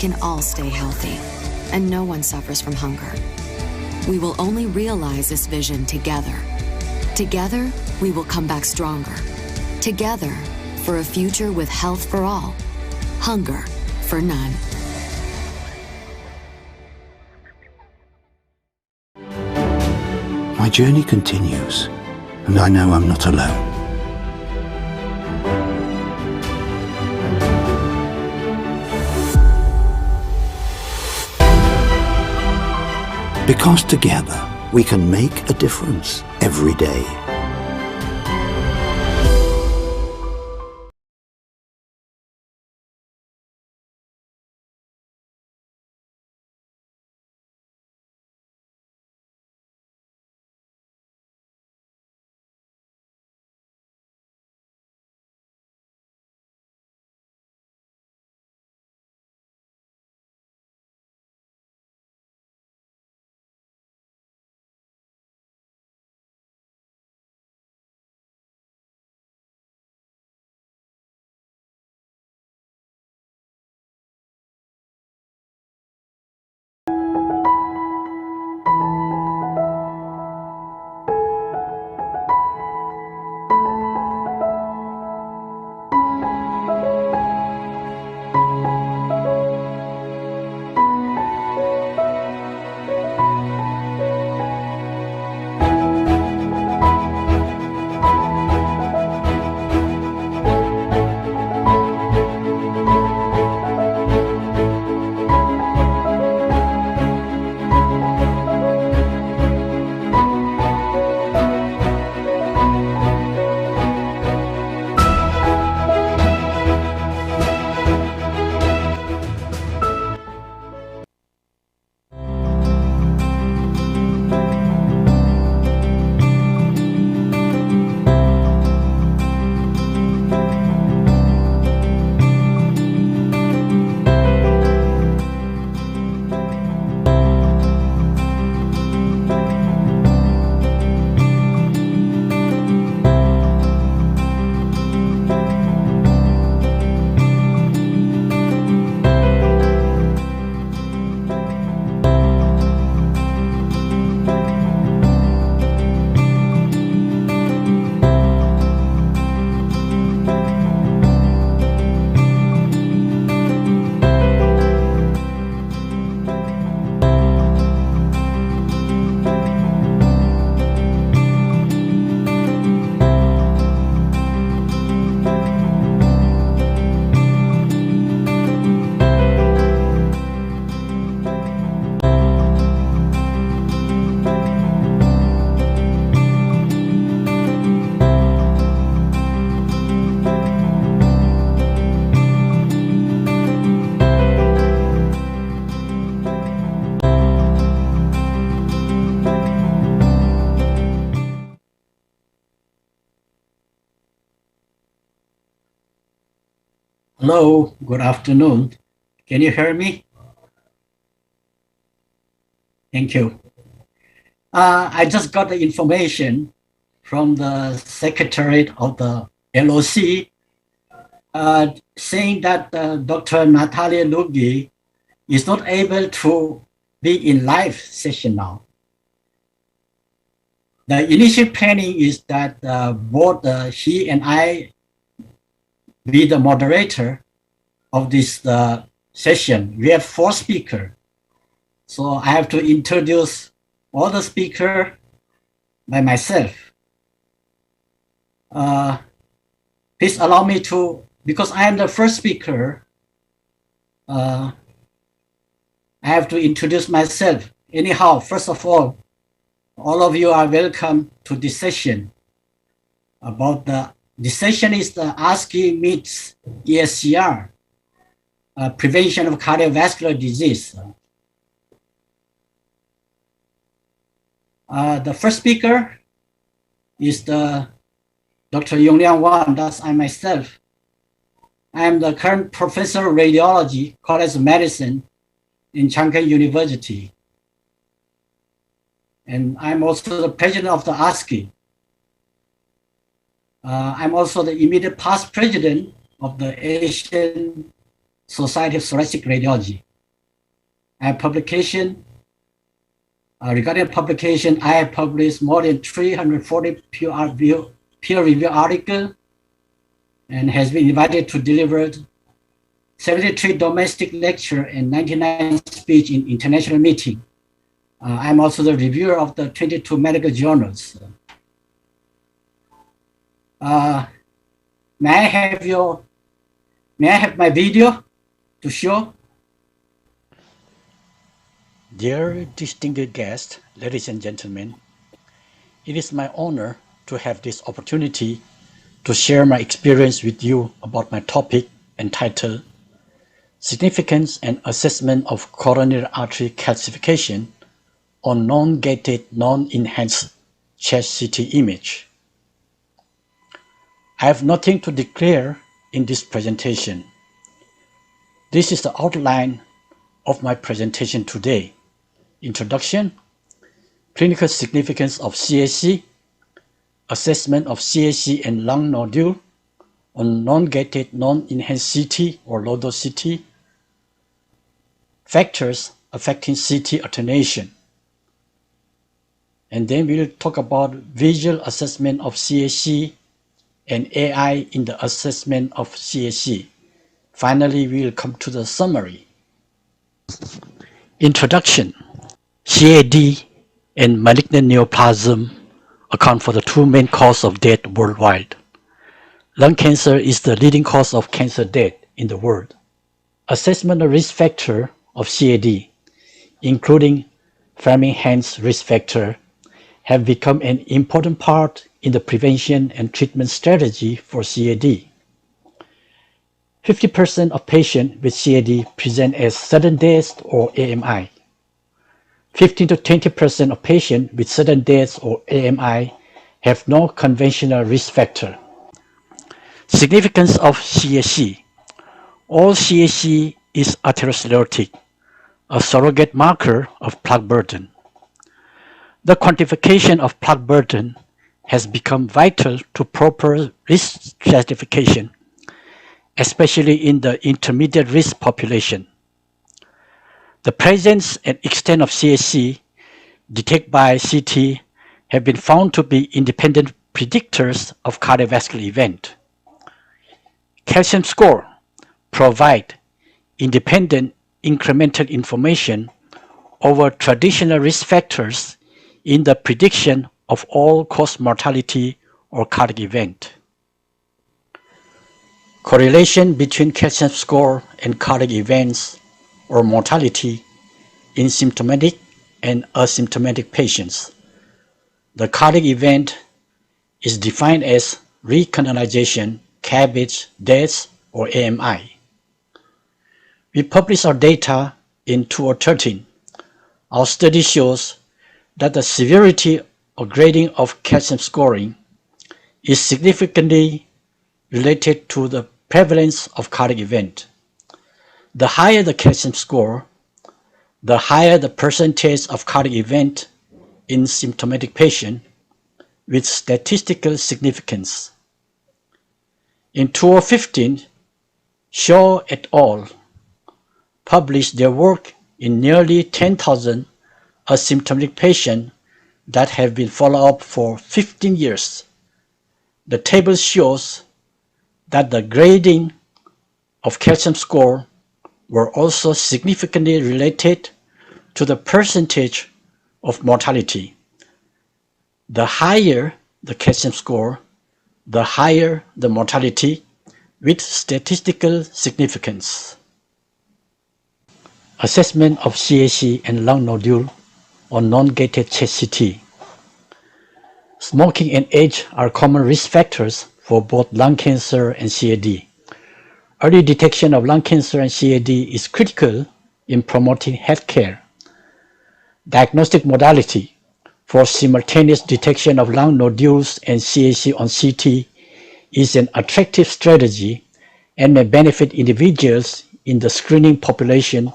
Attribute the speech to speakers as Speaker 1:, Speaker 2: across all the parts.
Speaker 1: can all stay healthy, and no one suffers from hunger. We will only realize this vision together. Together, we will come back stronger. Together, for a future with health for all, hunger for none.
Speaker 2: My journey continues, and I know I'm not alone. Because together, we can make a difference every day.
Speaker 3: Hello, good afternoon. Can you hear me? Thank you. I just got the information from the Secretariat of the LOC saying that Dr. Natalia Lugi is not able to be in live session now. The initial planning is that both he and I be the moderator of this session. We have 4 speakers. So I have to introduce all the speakers by myself. Please allow me to, because I am the first speaker, I have to introduce myself. Anyhow, first of all of you are welcome to this session. This session is the Asci meets ESCR, prevention of cardiovascular disease. The first speaker is Dr. Yongliang Wan, that's I myself. I am the current professor of radiology, College of Medicine in Changchun University. And I'm also the president of the Asci. I'm also the immediate past president of the Asian Society of Thoracic Radiology, And publication, regarding publication, I have published more than 340 peer-reviewed articles and has been invited to deliver 73 domestic lectures and 99 speeches in international meetings. I'm also the reviewer of the 22 medical journals. May I have my video to show?
Speaker 4: Dear distinguished guests, ladies and gentlemen, it is my honor to have this opportunity to share my experience with you about my topic entitled Significance and Assessment of Coronary Artery Calcification on Non-Gated, Non-Enhanced Chest CT Image. I have nothing to declare in this presentation. This is the outline of my presentation today. Introduction, clinical significance of CAC, assessment of CAC and lung nodule on non-gated, non-enhanced CT or low-dose CT, factors affecting CT attenuation. And then we'll talk about visual assessment of CAC and AI in the assessment of CAC. Finally, we'll come to the summary. Introduction. CAD and malignant neoplasm account for the two main causes of death worldwide. Lung cancer is the leading cause of cancer death in the world. Assessment of risk factor of CAD, including Framingham risk factor, have become an important part in the prevention and treatment strategy for CAD. 50% of patients with CAD present as sudden death or AMI. 15 to 20% of patients with sudden death or AMI have no conventional risk factor. Significance of CAC. All CAC is atherosclerotic, a surrogate marker of plaque burden. The quantification of plaque burden has become vital to proper risk stratification, especially in the intermediate risk population. The presence and extent of CAC detected by CT have been found to be independent predictors of cardiovascular event. Calcium score provide independent incremental information over traditional risk factors in the prediction of all-cause mortality or cardiac event. Correlation between calcium score and cardiac events or mortality in symptomatic and asymptomatic patients. The cardiac event is defined as recanalization, CABG, death, or AMI. We published our data in 2013. Our study shows that the severity or grading of calcium scoring is significantly related to the prevalence of cardiac event. The higher the calcium score, the higher the percentage of cardiac event in symptomatic patients with statistical significance. In 2015, Shaw et al. Published their work in nearly 10,000 asymptomatic patients that have been followed up for 15 years. The table shows that the grading of calcium score were also significantly related to the percentage of mortality. The higher the calcium score, the higher the mortality with statistical significance. Assessment of CAC and lung nodule on non-gated chest CT. Smoking and age are common risk factors for both lung cancer and CAD. Early detection of lung cancer and CAD is critical in promoting healthcare. Diagnostic modality for simultaneous detection of lung nodules and CAC on CT is an attractive strategy and may benefit individuals in the screening population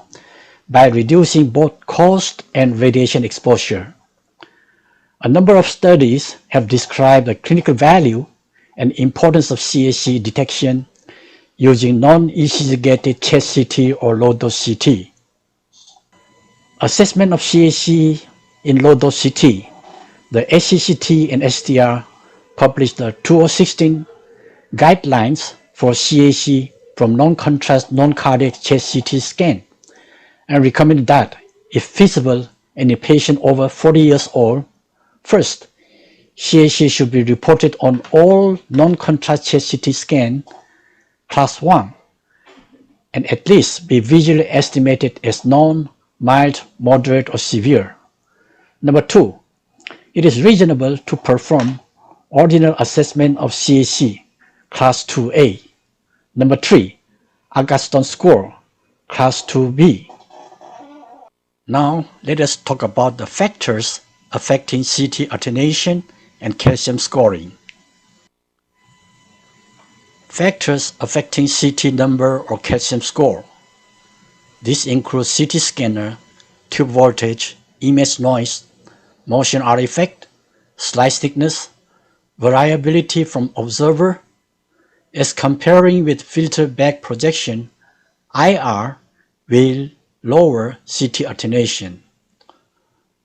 Speaker 4: by reducing both cost and radiation exposure. A number of studies have described the clinical value and importance of CAC detection using non-ECG-gated chest CT or low-dose CT. Assessment of CAC in low-dose CT. The ACCT and STR published the 2016 guidelines for CAC from non-contrast, non-cardiac chest CT scan and recommended that, if feasible, in a patient over 40 years old, first, CAC should be reported on all non-contrast chest CT scan class 1 and at least be visually estimated as non, mild, moderate, or severe. Number 2, it is reasonable to perform ordinal assessment of CAC class 2A. Number 3, Agatston score class 2B. Now let us talk about the factors affecting CT attenuation and calcium scoring. Factors affecting CT number or calcium score. This includes CT scanner, tube voltage, image noise, motion artifact, slice thickness, variability from observer. As comparing with filter back projection, IR will lower CT attenuation.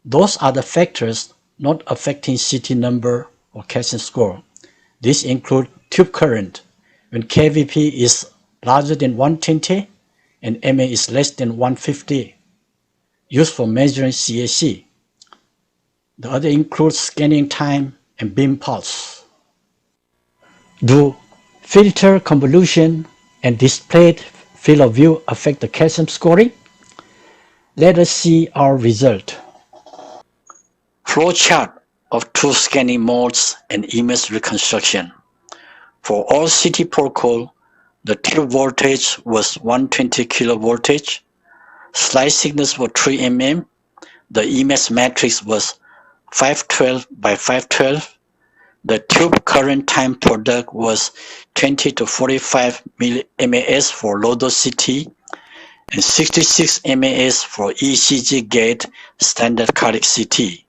Speaker 4: Those are the factors not affecting CT number or calcium score. These include tube current, when kVp is larger than 120 and MA is less than 150, used for measuring CAC. The other includes scanning time and beam pulse. Do filter convolution and displayed field of view affect the calcium scoring? Let us see our result. Flowchart of two scanning modes and image reconstruction. For all CT protocol, the tube voltage was 120 kV, slice thickness was 3 mm, the image matrix was 512 by 512, the tube current time product was 20 to 45 mAs for low-dose CT and 66 mAs for ECG gate standard cardiac CT.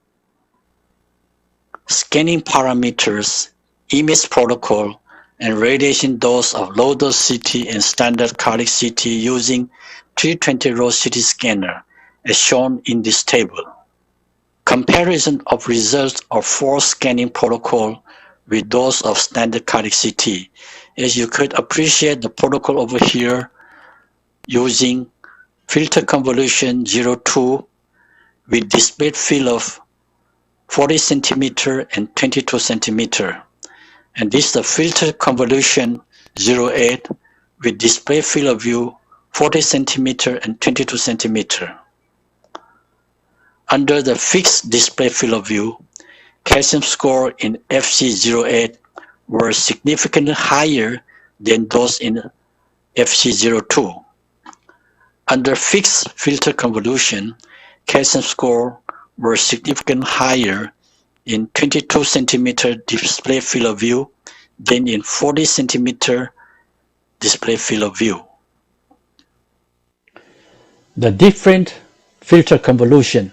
Speaker 4: Scanning parameters, image protocol, and radiation dose of low-dose CT and standard cardiac CT using 320-row CT scanner as shown in this table. Comparison of results of 4 scanning protocol with those of standard cardiac CT. As you could appreciate the protocol over here using filter convolution 02 with displayed field of 40 cm and 22 cm. And this is the filter convolution 08 with display field of view 40 cm and 22 cm. Under the fixed display field of view, calcium score in FC08 were significantly higher than those in FC02. Under fixed filter convolution, calcium score were significantly higher in 22 cm display field of view than in 40 cm display field of view. The different filter convolution,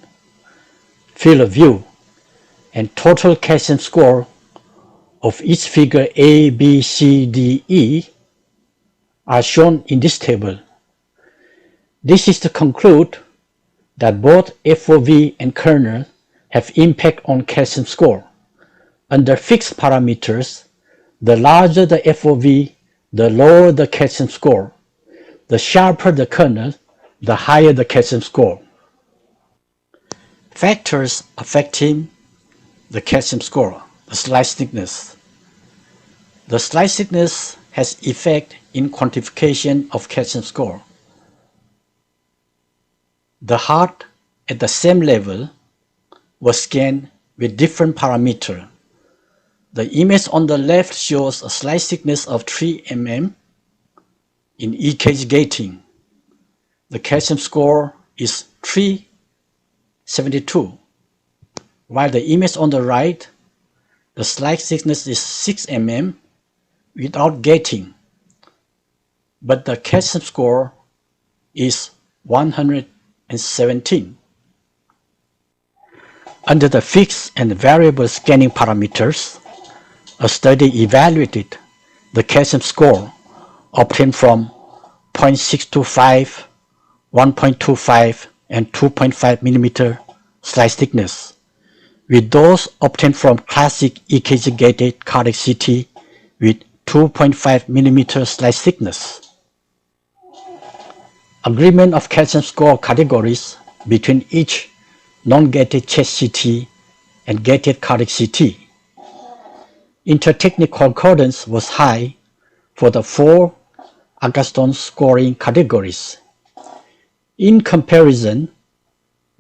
Speaker 4: field of view, and total calcium score of each figure A, B, C, D, E are shown in this table. This is to conclude that both FOV and kernel have impact on calcium score. Under fixed parameters, the larger the FOV, the lower the calcium score. The sharper the kernel, the higher the calcium score. Factors affecting the calcium score, the slice thickness. The slice thickness has effect in quantification of calcium score. The heart at the same level was scanned with different parameters. The image on the left shows a slice thickness of 3 mm in EKG gating. The calcium score is 372, while the image on the right, the slice thickness is 6 mm without gating, but the calcium score is 117. Under the fixed and variable scanning parameters, a study evaluated the calcium score obtained from 0.625, 1.25, and 2.5 mm slice thickness, with those obtained from classic EKG-gated cardiac CT with 2.5 mm slice thickness. Agreement of calcium score categories between each non-gated chest CT and gated cardiac CT. Intertechnic concordance was high for the 4 Agatston scoring categories. In comparison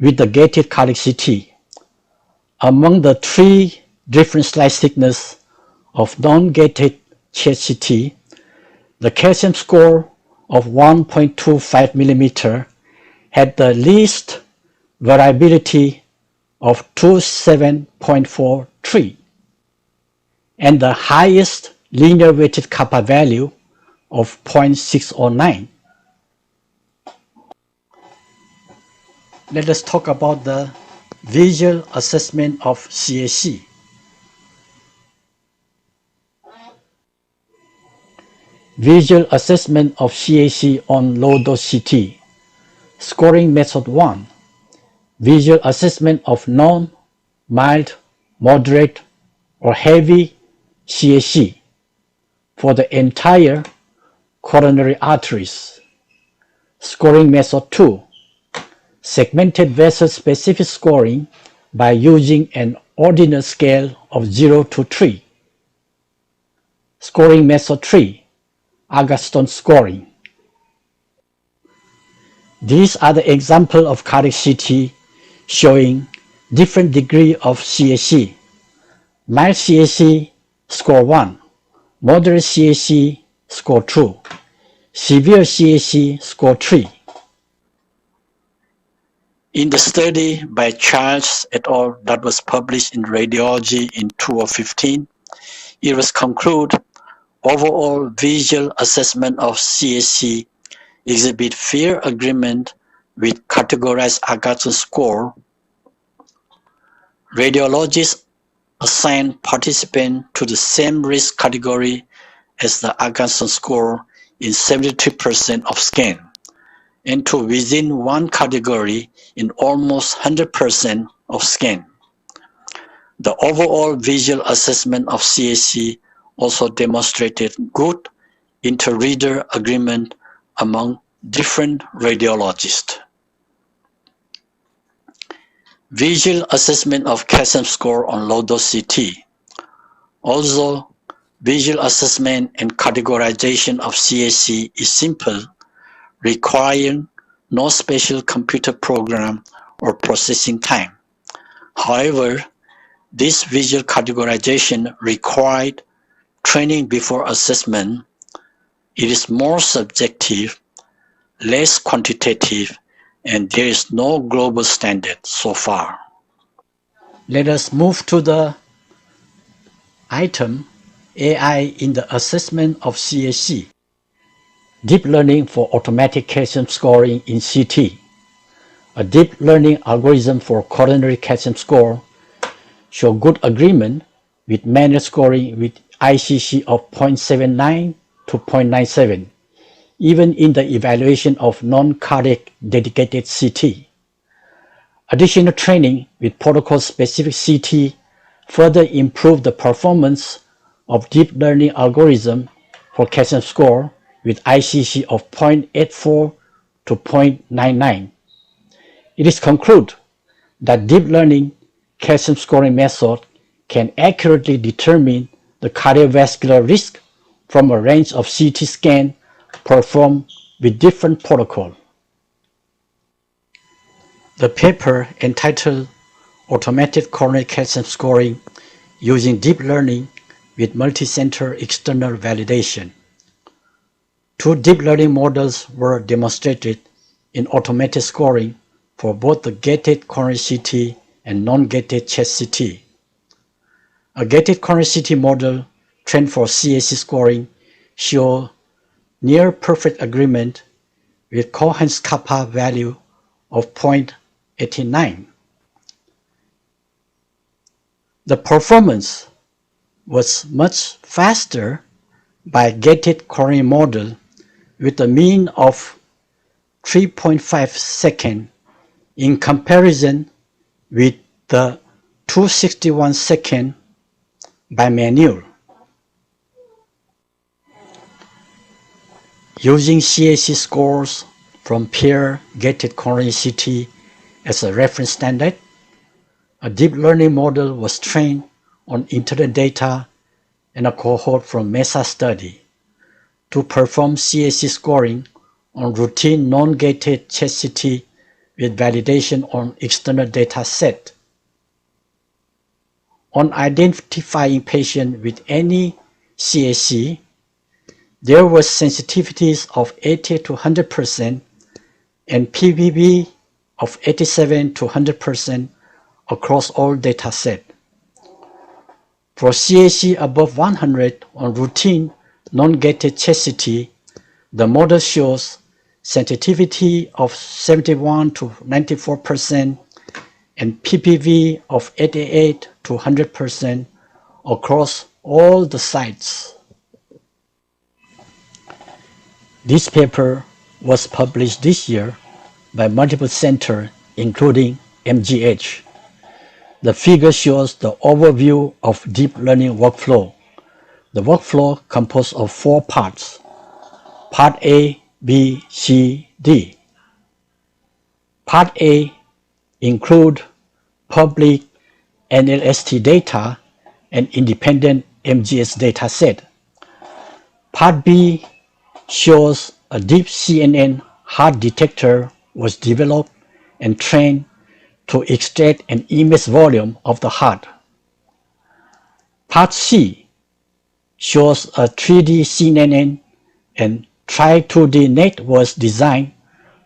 Speaker 4: with the gated cardiac CT, among the 3 different slice thickness of non-gated chest CT, the calcium score of 1.25 mm had the least variability of 27.43 and the highest linear weighted kappa value of 0.609. Let us talk about the visual assessment of CAC. Visual assessment of CAC on low-dose CT. Scoring method 1. Visual assessment of non, mild, moderate, or heavy CAC for the entire coronary arteries. Scoring method 2. Segmented vessel-specific scoring by using an ordinal scale of 0 to 3. Scoring method 3. Agatston scoring. These are the examples of cardiac CT showing different degree of CAC. Mild CAC score 1, moderate CAC score 2, severe CAC score 3. In the study by Charles et al. That was published in Radiology in 2015, it was concluded overall visual assessment of CAC exhibit fair agreement with categorized Agatston score. Radiologists assign participants to the same risk category as the Agatston score in 73% of scan, and to within one category in almost 100% of scan. The overall visual assessment of CAC also demonstrated good inter-reader agreement among different radiologists. Visual assessment of calcium score on low-dose CT. Although visual assessment and categorization of CAC is simple, requiring no special computer program or processing time. However, this visual categorization required training before assessment. It is more subjective, less quantitative, and there is no global standard so far. Let us move to the item AI in the assessment of CAC. Deep learning for automatic calcium scoring in CT. A deep learning algorithm for coronary calcium score show good agreement with manual scoring with ICC of 0.79 to 0.97, even in the evaluation of non-cardiac dedicated CT. Additional training with protocol-specific CT further improved the performance of deep learning algorithm for calcium score with ICC of 0.84 to 0.99. It is concluded that deep learning calcium scoring method can accurately determine the cardiovascular risk from a range of CT scans performed with different protocols. The paper entitled Automated Coronary Calcium Scoring Using Deep Learning with Multicenter External Validation. 2 deep learning models were demonstrated in automated scoring for both the gated coronary CT and non-gated chest CT. A gated coronary CT model trained for CAC scoring show near perfect agreement with Cohen's kappa value of 0.89. The performance was much faster by gated coronary model with a mean of 3.5 seconds in comparison with the 261 second bimanual. Using CAC scores from peer-gated coronary CT as a reference standard, a deep learning model was trained on internet data and a cohort from MESA study to perform CAC scoring on routine non-gated chest CT with validation on external data set. On identifying patients with any CAC, there was sensitivities of 80 to 100% and PPV of 87 to 100% across all datasets. For CAC above 100 on routine non-gated chest CT, the model shows sensitivity of 71 to 94% and PPV of 88 to 100% across all the sites. This paper was published this year by multiple centers, including MGH. The figure shows the overview of deep learning workflow. The workflow composed of 4 parts. Part A, B, C, D. Part A include public NLST data and independent MGS dataset. Part B shows a deep CNN heart detector was developed and trained to extract an image volume of the heart. Part C shows a 3D CNN and Tri-2D net was designed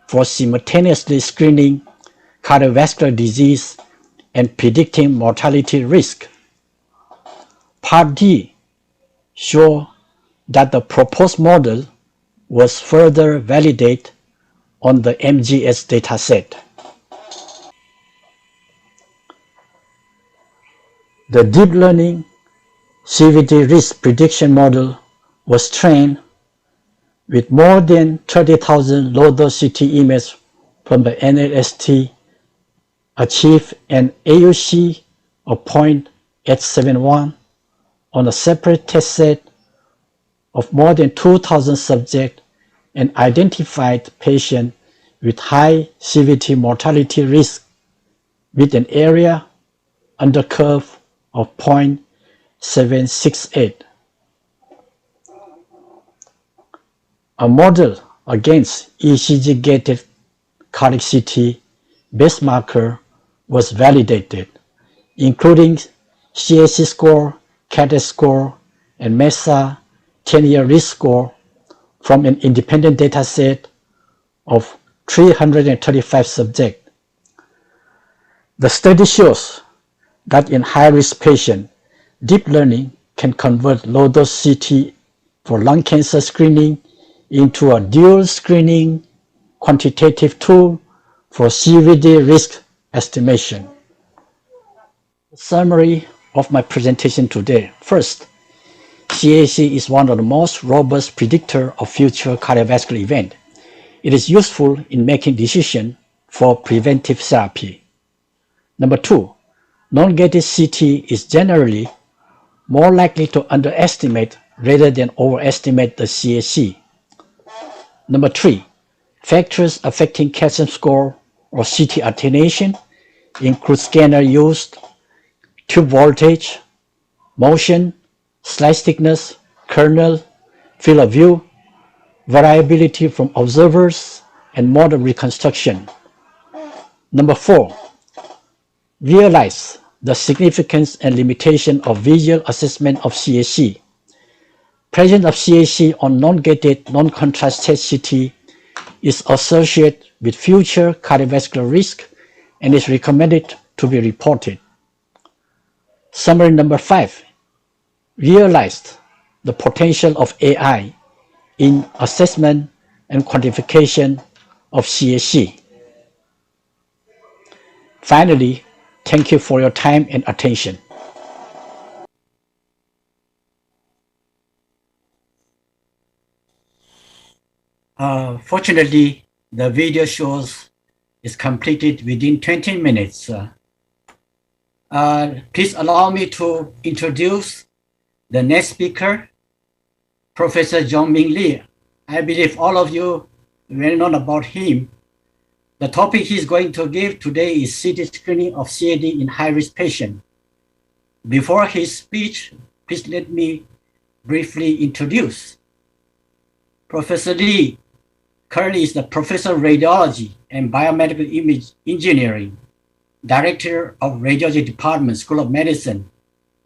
Speaker 4: for simultaneously screening cardiovascular disease and predicting mortality risk. Part D shows that the proposed model was further validated on the MGS dataset. The deep learning CVD risk prediction model was trained with more than 30,000 low-dose CT images from the NLST, achieved an AUC of 0.871 on a separate test set of more than 2,000 subjects and identified patients with high CVD mortality risk with an area under curve of 0.768. A model against ECG-gated cardiac CT base marker was validated, including CAC score, CAT score, and MESA 10-year risk score from an independent dataset of 335 subjects. The study shows that in high-risk patients, deep learning can convert low-dose CT for lung cancer screening into a dual screening quantitative tool for CVD risk estimation. Summary of my presentation today. First, CAC is one of the most robust predictors of future cardiovascular events. It is useful in making decisions for preventive therapy. Number 2, non-gated CT is generally more likely to underestimate rather than overestimate the CAC. Number 3, factors affecting calcium score or CT attenuation include scanner used, tube voltage, motion, slice thickness, kernel, field of view, variability from observers, and model reconstruction. Number 4, realize the significance and limitation of visual assessment of CAC. Presence of CAC on non-gated, non-contrast chest CT is associated with future cardiovascular risk and is recommended to be reported. Summary number 5, realized the potential of AI in assessment and quantification of CAC. Finally, thank you for your time and attention.
Speaker 3: Fortunately, the video shows is completed within 20 minutes. Please allow me to introduce the next speaker, Professor Jong-Min Lee. I believe all of you well known about him. The topic he's going to give today is CT screening of CAD in high-risk patients. Before his speech, please let me briefly introduce. Professor Lee currently is the Professor of Radiology and Biomedical Image Engineering, Director of Radiology Department, School of Medicine,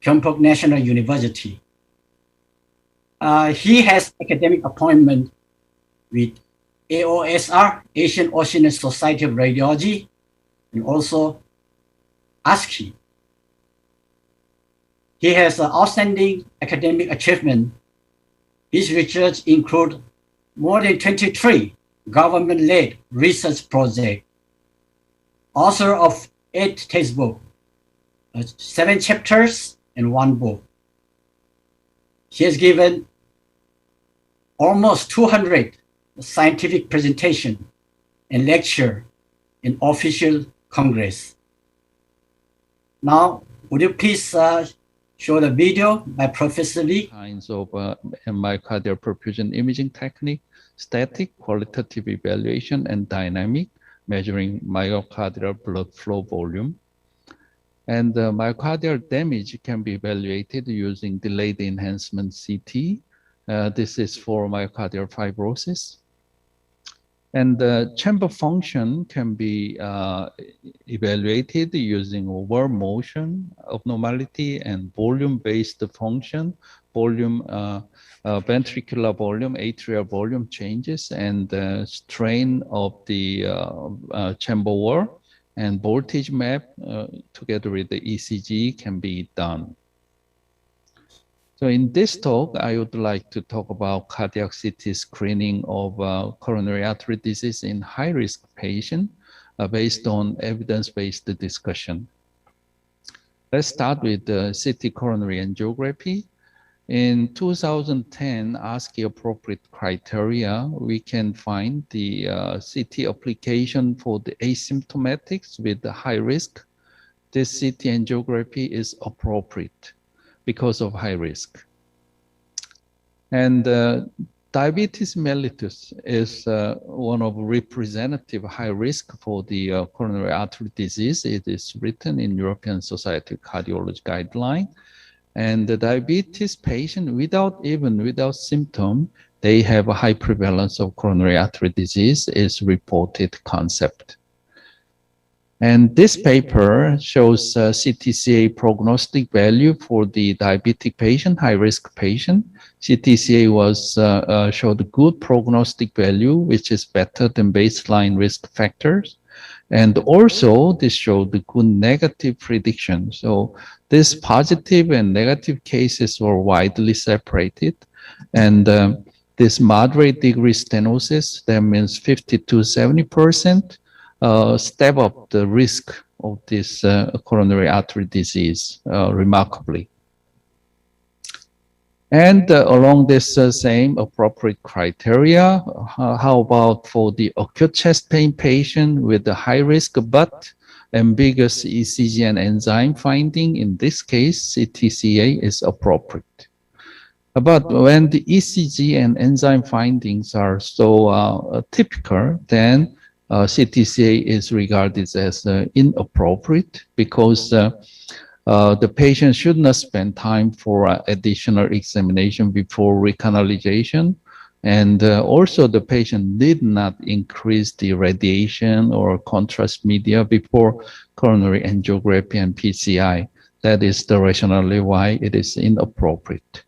Speaker 3: Kyungpook National University. He has academic appointment with AOSR, Asian Oceanic Society of Radiology, and also Asci. He has an outstanding academic achievement. His research includes more than 23 government-led research projects, author of 8 textbooks, 7 chapters, and 1 book. He has given almost 200 scientific presentations and lecture in official congress. Now, would you please show the video by Professor Lee?
Speaker 5: Kinds of myocardial perfusion imaging technique, static, qualitative evaluation, and dynamic, measuring myocardial blood flow volume. And myocardial damage can be evaluated using delayed enhancement CT. This is for myocardial fibrosis. And the chamber function can be evaluated using overall motion abnormality and volume-based function, volume, ventricular volume, atrial volume changes, and strain of the chamber wall, and voltage map together with the ECG can be done. So in this talk, I would like to talk about cardiac CT screening of coronary artery disease in high-risk patients based on evidence-based discussion. Let's start with the CT coronary angiography. In 2010, Asci appropriate criteria, we can find the CT application for the asymptomatics with the high risk. This CT angiography is appropriate because of high risk. And diabetes mellitus is one of representative high risk for the coronary artery disease. It is written in European Society of Cardiology guideline. And the diabetes patient without symptom, they have a high prevalence of coronary artery disease is reported concept. And this paper shows CTCA prognostic value for the diabetic patient, high-risk patient. CTCA was showed good prognostic value, which is better than baseline risk factors. And also, this showed the good negative prediction. So this positive and negative cases were widely separated. And this moderate degree stenosis, that means 50 to 70%. Step up the risk of this coronary artery disease remarkably. And along this same appropriate criteria, how about for the acute chest pain patient with the high risk but ambiguous ECG and enzyme finding? In this case, CTCA is appropriate. But when the ECG and enzyme findings are so typical, then CTCA is regarded as inappropriate because the patient should not spend time for additional examination before recanalization. And also the patient did not increase the radiation or contrast media before coronary angiography and PCI. That is the rationale why it is inappropriate.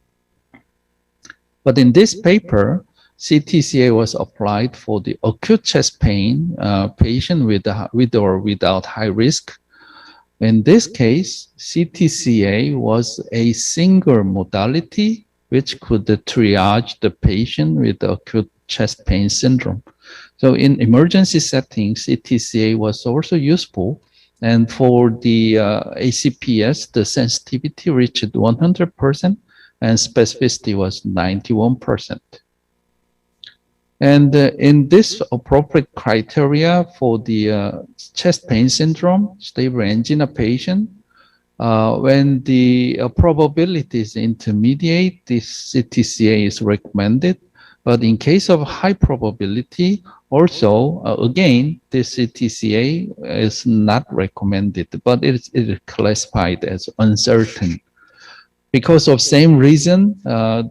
Speaker 5: But in this paper, CTCA was applied for the acute chest pain patient with or without high risk. In this case, CTCA was a single modality which could triage the patient with acute chest pain syndrome. So in emergency settings, CTCA was also useful. And for the ACPS, the sensitivity reached 100% and specificity was 91%. And in this appropriate criteria for the chest pain syndrome, stable angina patient, when the probability is intermediate, this CTCA is recommended. But in case of high probability, also, again, this CTCA is not recommended, but it is classified as uncertain. Because of same reason,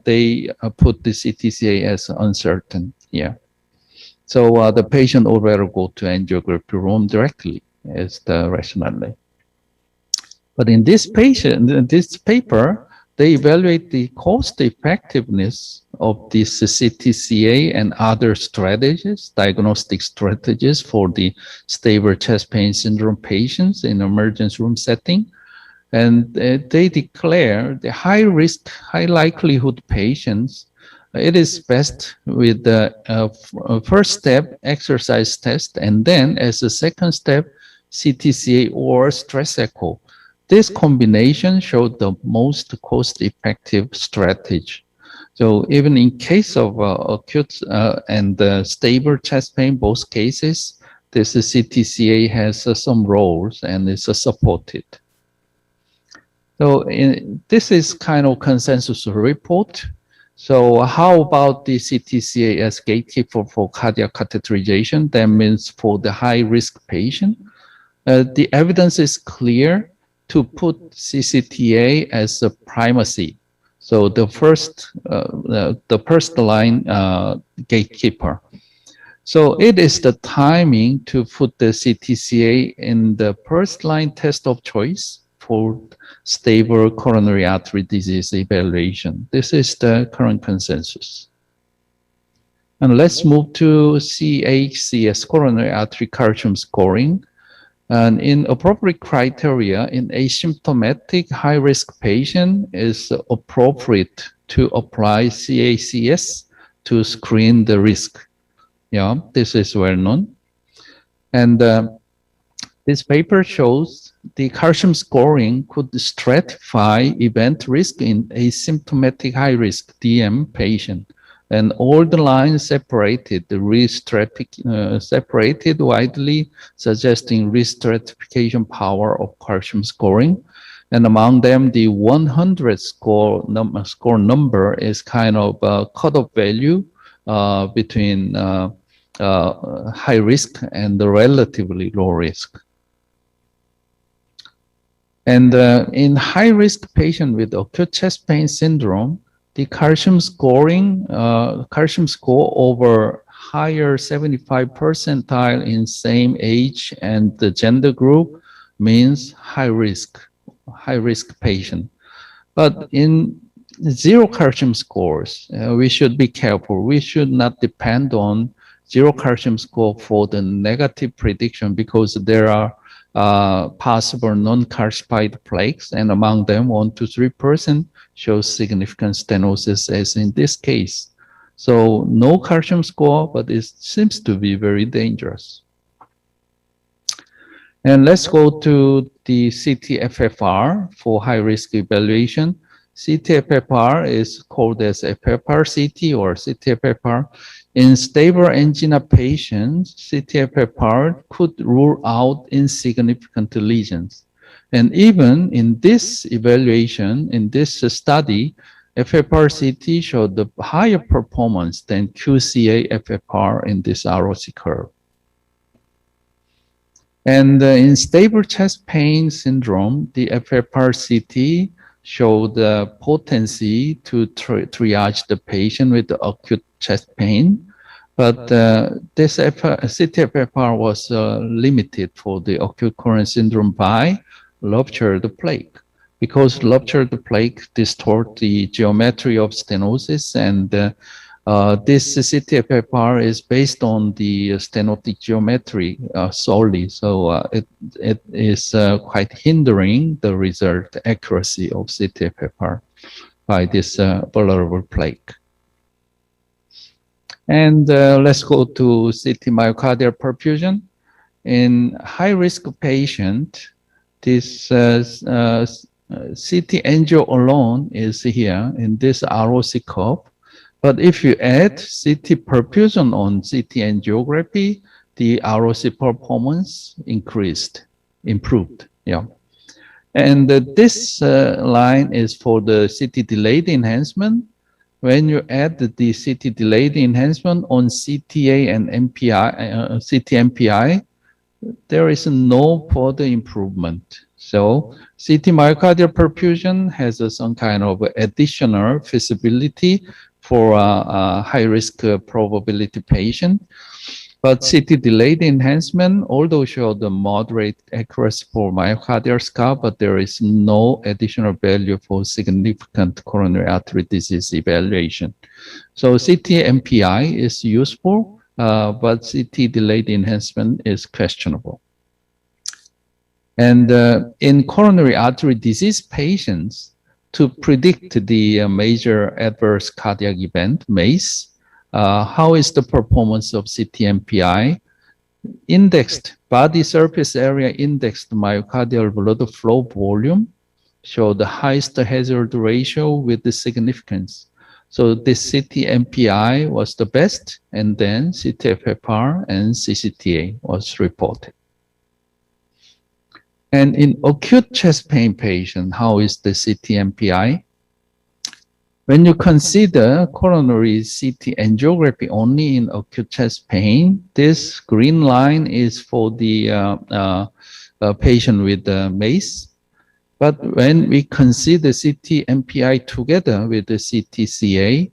Speaker 5: they put the CTCA as uncertain. Yeah. So the patient would rather go to angiography room directly is the rationale. But in this paper, they evaluate the cost effectiveness of this CTCA and other strategies, diagnostic strategies for the stable chest pain syndrome patients in emergency room setting. And they declare the high risk, high likelihood patients, it is best with the first step exercise test, and then as a second step, CTCA or stress echo. This combination showed the most cost-effective strategy. So even in case of acute and stable chest pain, both cases, this CTCA has some roles and is supported. So this is kind of consensus report. So how about the CTCA as gatekeeper for cardiac catheterization? That means for the high-risk patient, the evidence is clear to put CCTA as a primacy. So the first line gatekeeper. So it is the timing to put the CTCA in the first line test of choice for stable coronary artery disease evaluation. This is the current consensus. And let's move to CHCS, coronary artery calcium scoring. And in appropriate criteria, in asymptomatic high-risk patient, is appropriate to apply CACS to screen the risk. Yeah, this is well known. And this paper shows the calcium scoring could stratify event risk in asymptomatic high-risk DM patient. And all the lines separated, the risk separated widely, suggesting risk stratification power of calcium scoring. And among them, the 100 score number is kind of a cutoff value between high risk and the relatively low risk. And in high-risk patient with acute chest pain syndrome, the calcium scoring, calcium score over higher 75 percentile in same age and the gender group means high risk patient. But in zero calcium scores, we should be careful. We should not depend on zero calcium score for the negative prediction because there are possible non-calcified plaques, and among them 1 to 3% shows significant stenosis as in this case. So no calcium score, but it seems to be very dangerous. And let's go to the CT-FFR for high-risk evaluation. CT-FFR is called as FFR-CT or CT-FFR. In stable angina patients, CT-FFR could rule out insignificant lesions. And even in this evaluation, in this study, FFR-CT showed the higher performance than QCA-FFR in this ROC curve. And in stable chest pain syndrome, the FFR-CT showed the potency to triage the patient with the acute chest pain. But this CT-FFR was limited for the acute coronary syndrome by ruptured plaque, because ruptured plaque distort the geometry of stenosis, and this CT-FFR is based on the stenotic geometry solely, so it is quite hindering the result accuracy of CT-FFR by this vulnerable plaque. And let's go to CT myocardial perfusion. In high-risk patient, this CT angio alone is here in this ROC curve. But if you add CT perfusion on CT angiography, the ROC performance improved. Yeah. And this line is for the CT delayed enhancement. When you add the CT delayed enhancement on CTA and MPI, CT MPI, there is no further improvement. So CT myocardial perfusion has some kind of additional feasibility for a high-risk probability patient. But CT delayed enhancement, although showed the moderate accuracy for myocardial scar, but there is no additional value for significant coronary artery disease evaluation. So CT MPI is useful, but CT delayed enhancement is questionable. And in coronary artery disease patients, to predict the major adverse cardiac event, MACE, how is the performance of CT MPI? Indexed body surface area indexed myocardial blood flow volume show the highest hazard ratio with the significance. So this CT MPI was the best, and then CT-FFR and CCTA was reported. And in acute chest pain patient, how is the CT MPI? When you consider coronary CT angiography only in acute chest pain, this green line is for the patient with MACE. But when we consider CT MPI together with the CTCA,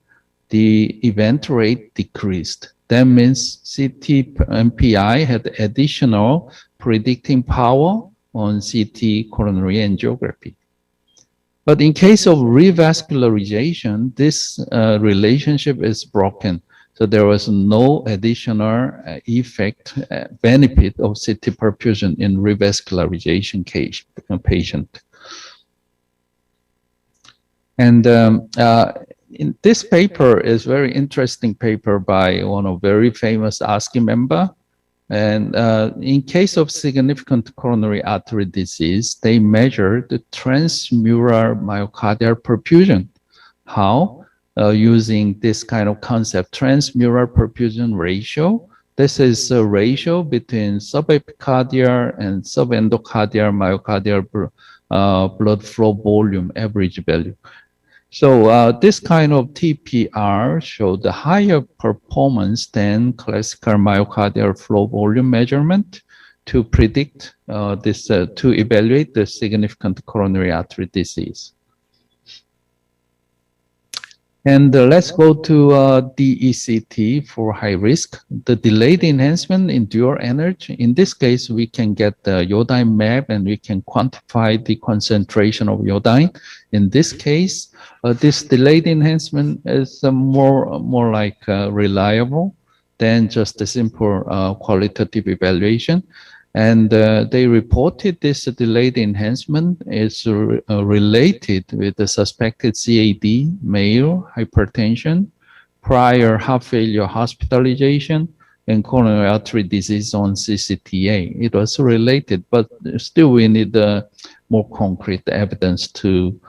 Speaker 5: the event rate decreased. That means CT MPI had additional predicting power on CT coronary angiography. But in case of revascularization, this relationship is broken. So there was no additional benefit of CT perfusion in revascularization case patient. And in this paper is very interesting paper by one of very famous Asci member. And in case of significant coronary artery disease, they measure the transmural myocardial perfusion. How? Using this kind of concept, transmural perfusion ratio. This is a ratio between subepicardial and subendocardial myocardial blood flow volume average value. So this kind of TPR showed the higher performance than classical myocardial flow volume measurement to predict to evaluate the significant coronary artery disease. And let's go to DECT for high risk. The delayed enhancement in dual energy. In this case, we can get the iodine map and we can quantify the concentration of iodine. In this case, this delayed enhancement is more like reliable than just a simple qualitative evaluation. And they reported this delayed enhancement is related with the suspected CAD, male hypertension, prior heart failure hospitalization, and coronary artery disease on CCTA. It was related, but still we need more concrete evidence to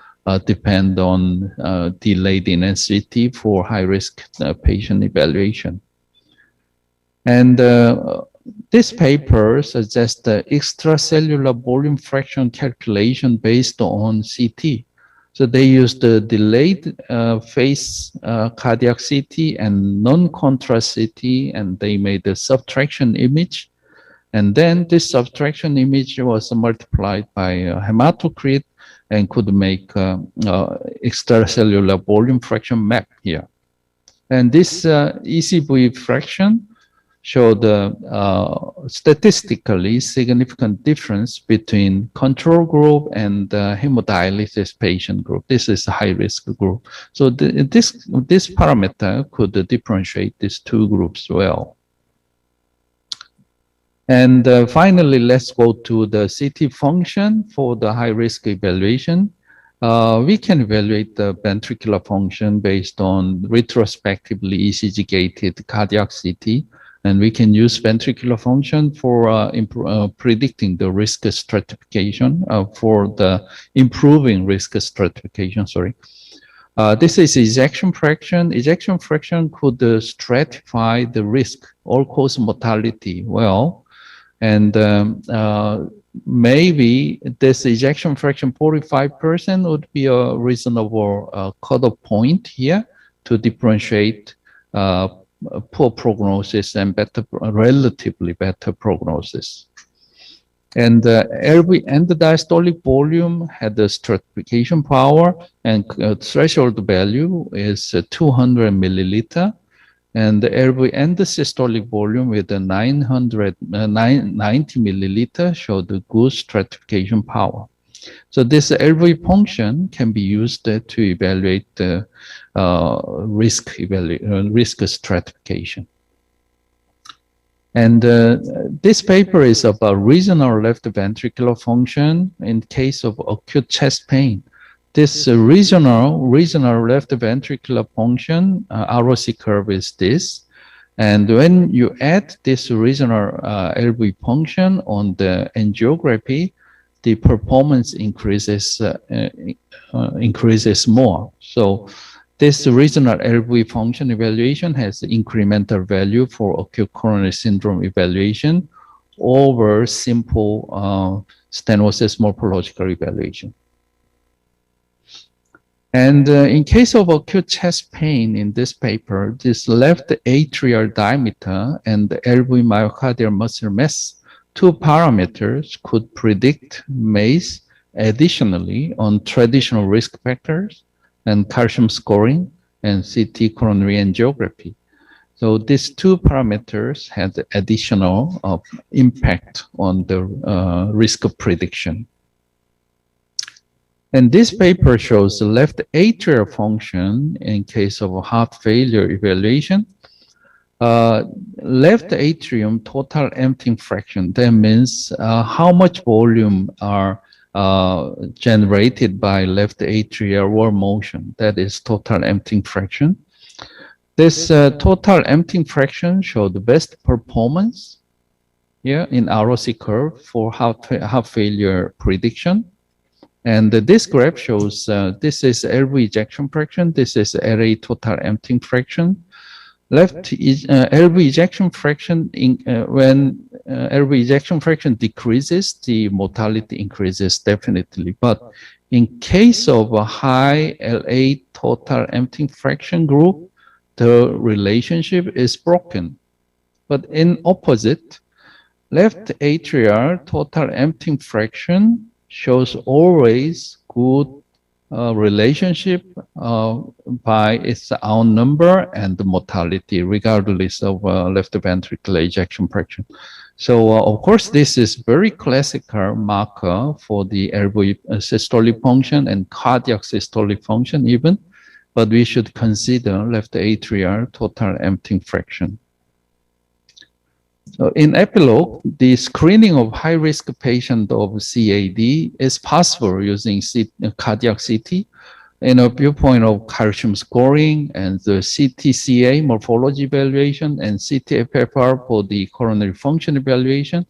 Speaker 5: depend on delayed NSVT for high-risk patient evaluation. And this paper suggests the extracellular volume fraction calculation based on CT. So they used the delayed phase cardiac CT and non-contrast CT, and they made the subtraction image. And then this subtraction image was multiplied by hematocrit and could make extracellular volume fraction map here. And this ECV fraction showed statistically significant difference between control group and hemodialysis patient group. This is a high-risk group. So this parameter could differentiate these two groups well. And finally, let's go to the CT function for the high-risk evaluation. We can evaluate the ventricular function based on retrospectively ECG-gated cardiac CT. And we can use ventricular function for predicting the risk stratification, for the improving risk stratification, sorry. This is ejection fraction. Ejection fraction could stratify the risk, all-cause mortality well. And maybe this ejection fraction 45% would be a reasonable cutoff point here to differentiate poor prognosis and relatively better prognosis. And LV and the diastolic volume had the stratification power, and threshold value is 200 milliliter. And the LV and the systolic volume with the 90 milliliter showed the good stratification power. So this LV function can be used to evaluate the risk stratification. And this paper is about regional left ventricular function in case of acute chest pain. This regional left ventricular function ROC curve is this. And when you add this regional LV function on the angiography, the performance increases more. So this regional LV function evaluation has incremental value for acute coronary syndrome evaluation over simple stenosis morphological evaluation. And in case of acute chest pain in this paper, this left atrial diameter and the LV myocardial muscle mass, two parameters could predict MACE additionally on traditional risk factors and calcium scoring and CT coronary angiography. So these two parameters had additional impact on the risk of prediction. And this paper shows the left atrial function in case of heart failure evaluation. Left atrium total emptying fraction, that means how much volume are generated by left atrial wall motion. That is total emptying fraction. This total emptying fraction showed the best performance here in ROC curve for heart failure prediction. And this graph shows this is LV ejection fraction, this is LA total emptying fraction. Left LV ejection fraction, when LV ejection fraction decreases, the mortality increases definitely. But in case of a high LA total emptying fraction group, the relationship is broken. But in opposite, left atrial total emptying fraction shows always good relationship by its own number and the mortality, regardless of left ventricular ejection fraction. So, of course, this is very classical marker for the LV systolic function and cardiac systolic function even, but we should consider left atrial total emptying fraction. So in epilogue, the screening of high-risk patient of CAD is possible using cardiac CT in a viewpoint of calcium scoring and the CTCA morphology evaluation and CT-FFR for the coronary function evaluation,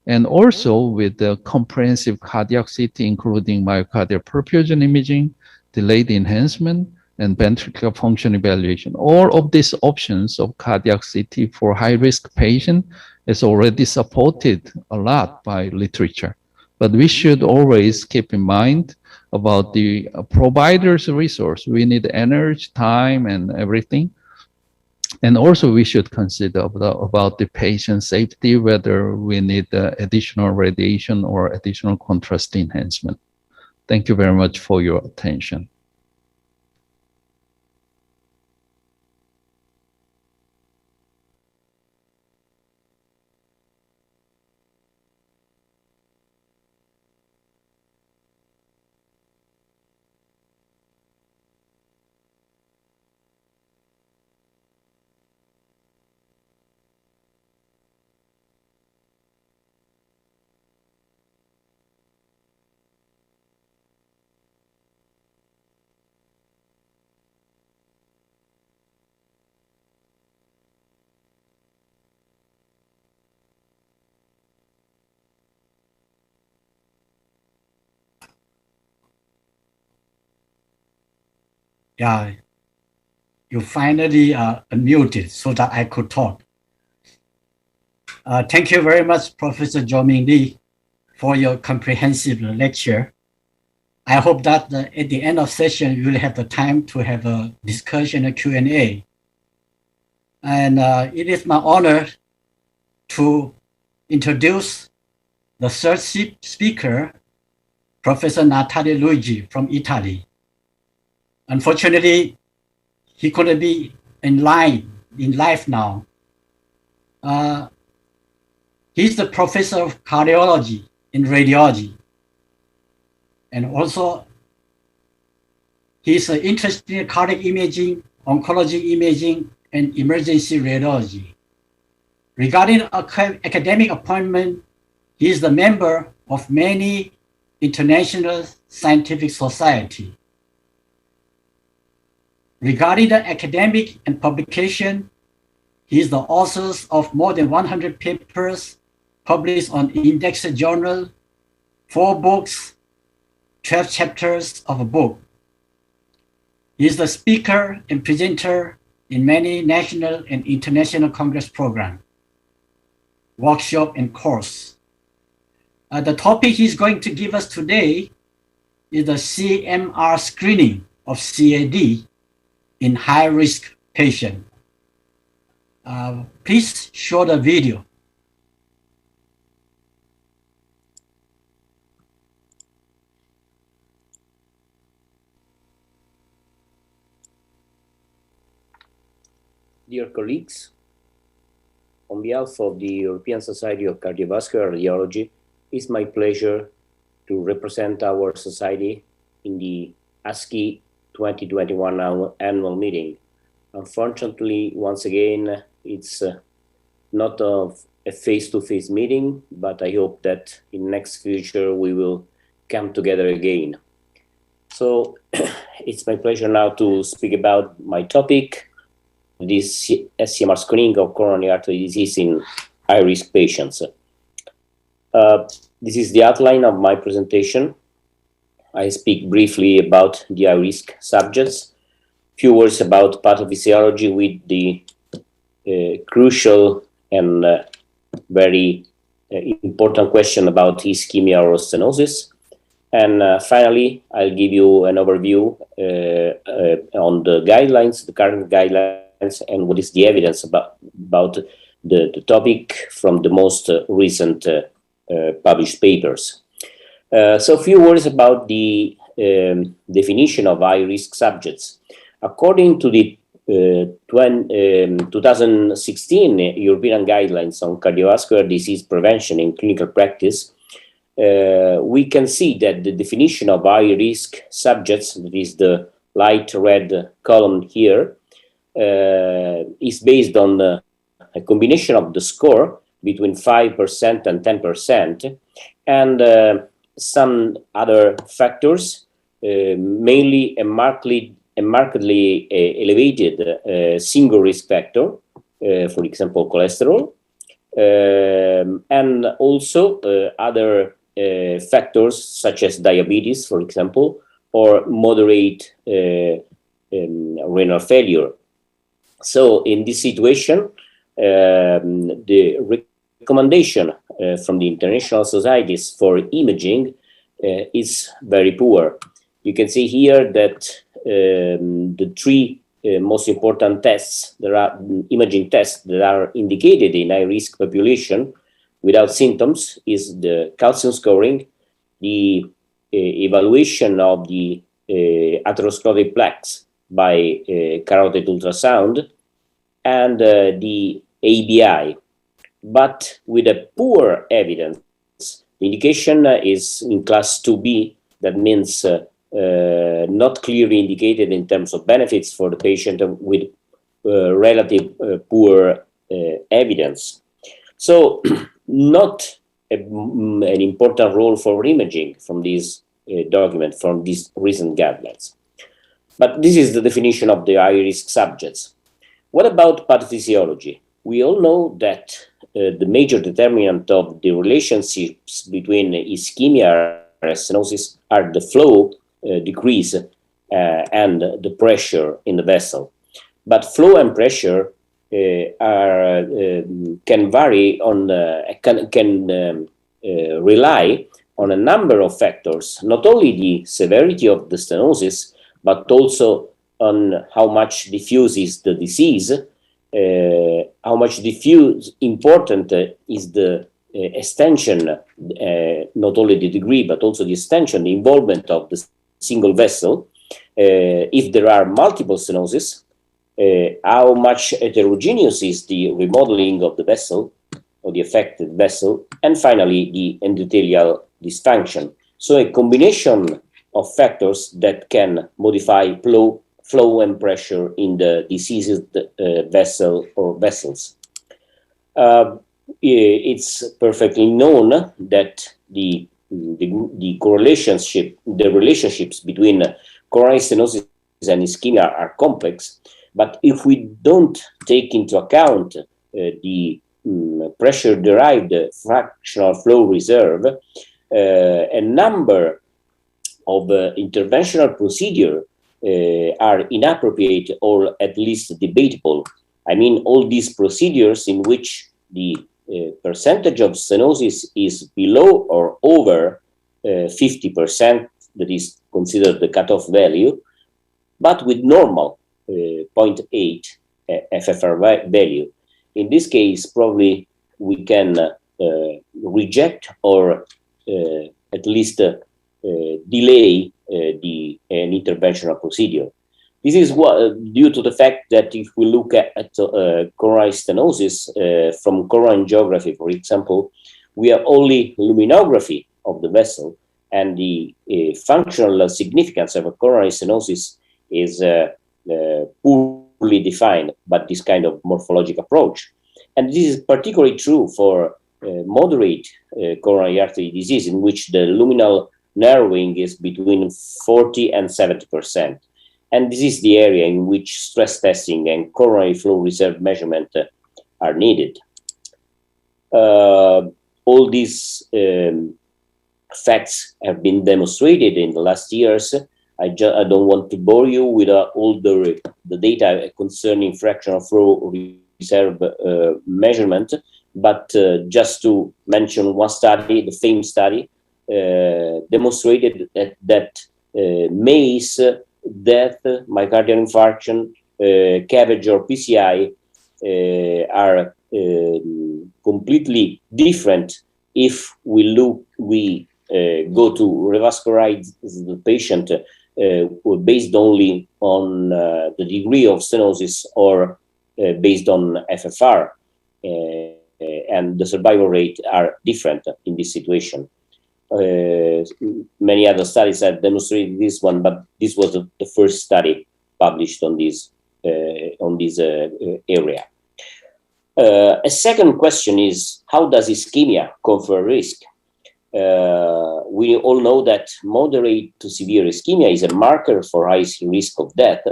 Speaker 5: and also with the comprehensive cardiac CT, including myocardial perfusion imaging, delayed enhancement, and ventricular function evaluation. All of these options of cardiac CT for high-risk patient is already supported a lot by literature. But we should always keep in mind about the provider's resource. We need energy, time, and everything. And also we should consider about the patient safety, whether we need additional radiation or additional contrast enhancement. Thank you very much for your attention.
Speaker 3: Yeah, you finally unmuted so that I could talk. Thank you very much, Professor Jo-Ming Lee, for your comprehensive lecture. I hope that at the end of session, you will have the time to have a discussion, a Q&A. And it is my honor to introduce the third speaker, Professor Natalia Luigi from Italy. Unfortunately, he couldn't be in live now. He's the professor of cardiology and radiology. And also, he's interested in cardiac imaging, oncology imaging, and emergency radiology. Regarding academic appointment, he is the member of many international scientific society. Regarding the academic and publication, he is the author of more than 100 papers published on indexed journal, 4 books, 12 chapters of a book. He is the speaker and presenter in many national and international congress programs, workshop, and course. The topic he's going to give us today is the CMR screening of CAD in high-risk patients. Please show the video.
Speaker 6: Dear colleagues, on behalf of the European Society of Cardiovascular Radiology, it's my pleasure to represent our society in the Asci 2021 annual meeting. Unfortunately, once again, it's not a face-to-face meeting, but I hope that in next future we will come together again. So it's my pleasure now to speak about my topic, this SCMR screening of coronary artery disease in high-risk patients. This is the outline of my presentation. I speak briefly about the high-risk subjects, few words about pathophysiology with the crucial and very important question about ischemia or stenosis. And finally, I'll give you an overview on the guidelines, the current guidelines, and what is the evidence about the topic from the most recent published papers. So a few words about the definition of high-risk subjects. According to the 2016 European Guidelines on Cardiovascular Disease Prevention in Clinical Practice, we can see that the definition of high-risk subjects, that is the light red column here, is based on a combination of the score between 5% and 10%, and some other factors, mainly a markedly elevated single risk factor, for example, cholesterol, and also other factors such as diabetes, for example, or moderate renal failure. So in this situation, the recommendation from the international societies for imaging is very poor. You can see here that the 3 most important tests, there are imaging tests that are indicated in high-risk population without symptoms, is the calcium scoring, the evaluation of the atherosclerotic plaques by carotid ultrasound, and the ABI, but with a poor evidence. The indication is in class 2B, that means not clearly indicated in terms of benefits for the patient with relative poor evidence. So not an important role for imaging from this document, from these recent guidelines. But this is the definition of the high-risk subjects. What about pathophysiology? We all know that the major determinant of the relationships between ischemia and stenosis are the flow decrease and the pressure in the vessel. But flow and pressure can vary on rely on a number of factors, not only the severity of the stenosis, but also on how much diffuse is the disease, how much diffuse important is the extension, not only the degree, but also the extension, the involvement of the single vessel. If there are multiple stenosis, how much heterogeneous is the remodeling of the vessel or the affected vessel, and finally the endothelial dysfunction. So a combination of factors that can modify flow and pressure in the diseased vessel or vessels. It's perfectly known that the relationships between coronary stenosis and ischemia are complex, but if we don't take into account the pressure-derived fractional flow reserve, a number of interventional procedures are inappropriate or at least debatable. I mean, all these procedures in which the percentage of stenosis is below or over 50%, that is considered the cutoff value, but with normal 0.8 FFR value. In this case, probably we can reject or at least delay an interventional procedure. This is due to the fact that if we look at coronary stenosis from coronary angiography, for example, we have only luminography of the vessel, and the functional significance of a coronary stenosis is poorly defined by this kind of morphologic approach. And this is particularly true for moderate coronary artery disease, in which the luminal narrowing is between 40 and 70%. And this is the area in which stress testing and coronary flow reserve measurement are needed. All these facts have been demonstrated in the last years. I don't want to bore you with all the data concerning fractional flow reserve measurement, but just to mention one study, the FAME study, demonstrated that MACE, death, myocardial infarction, CABG or PCI are completely different if we go to revascularize the patient based only on the degree of stenosis or based on FFR, and the survival rate are different in this situation. Many other studies have demonstrated this one, but this was the first study published on this area. A second question is, how does ischemia confer risk? We all know that moderate to severe ischemia is a marker for high risk of death,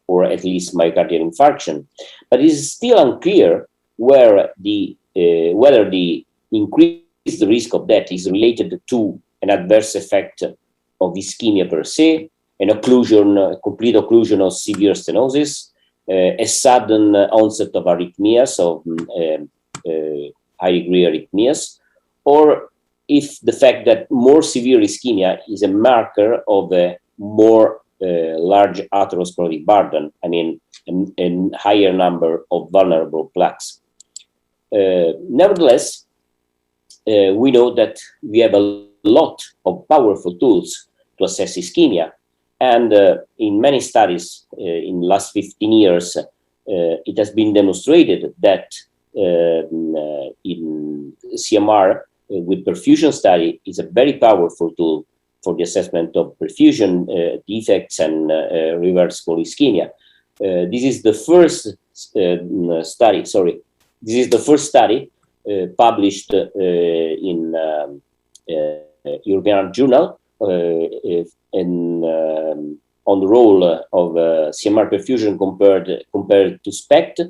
Speaker 6: or at least myocardial infarction, but it is still unclear whether the increased risk of death is related to an adverse effect of ischemia per se, an occlusion, complete occlusion of severe stenosis, a sudden onset of arrhythmias, of high degree arrhythmias, or if the fact that more severe ischemia is a marker of a more large atherosclerotic burden, I mean, a higher number of vulnerable plaques. Nevertheless, we know that we have a lot of powerful tools to assess ischemia. And in many studies in the last 15 years, it has been demonstrated that in CMR with perfusion study is a very powerful tool for the assessment of perfusion defects and reversible ischemia. This is the first study published in European Journal on the role of CMR perfusion compared to SPECT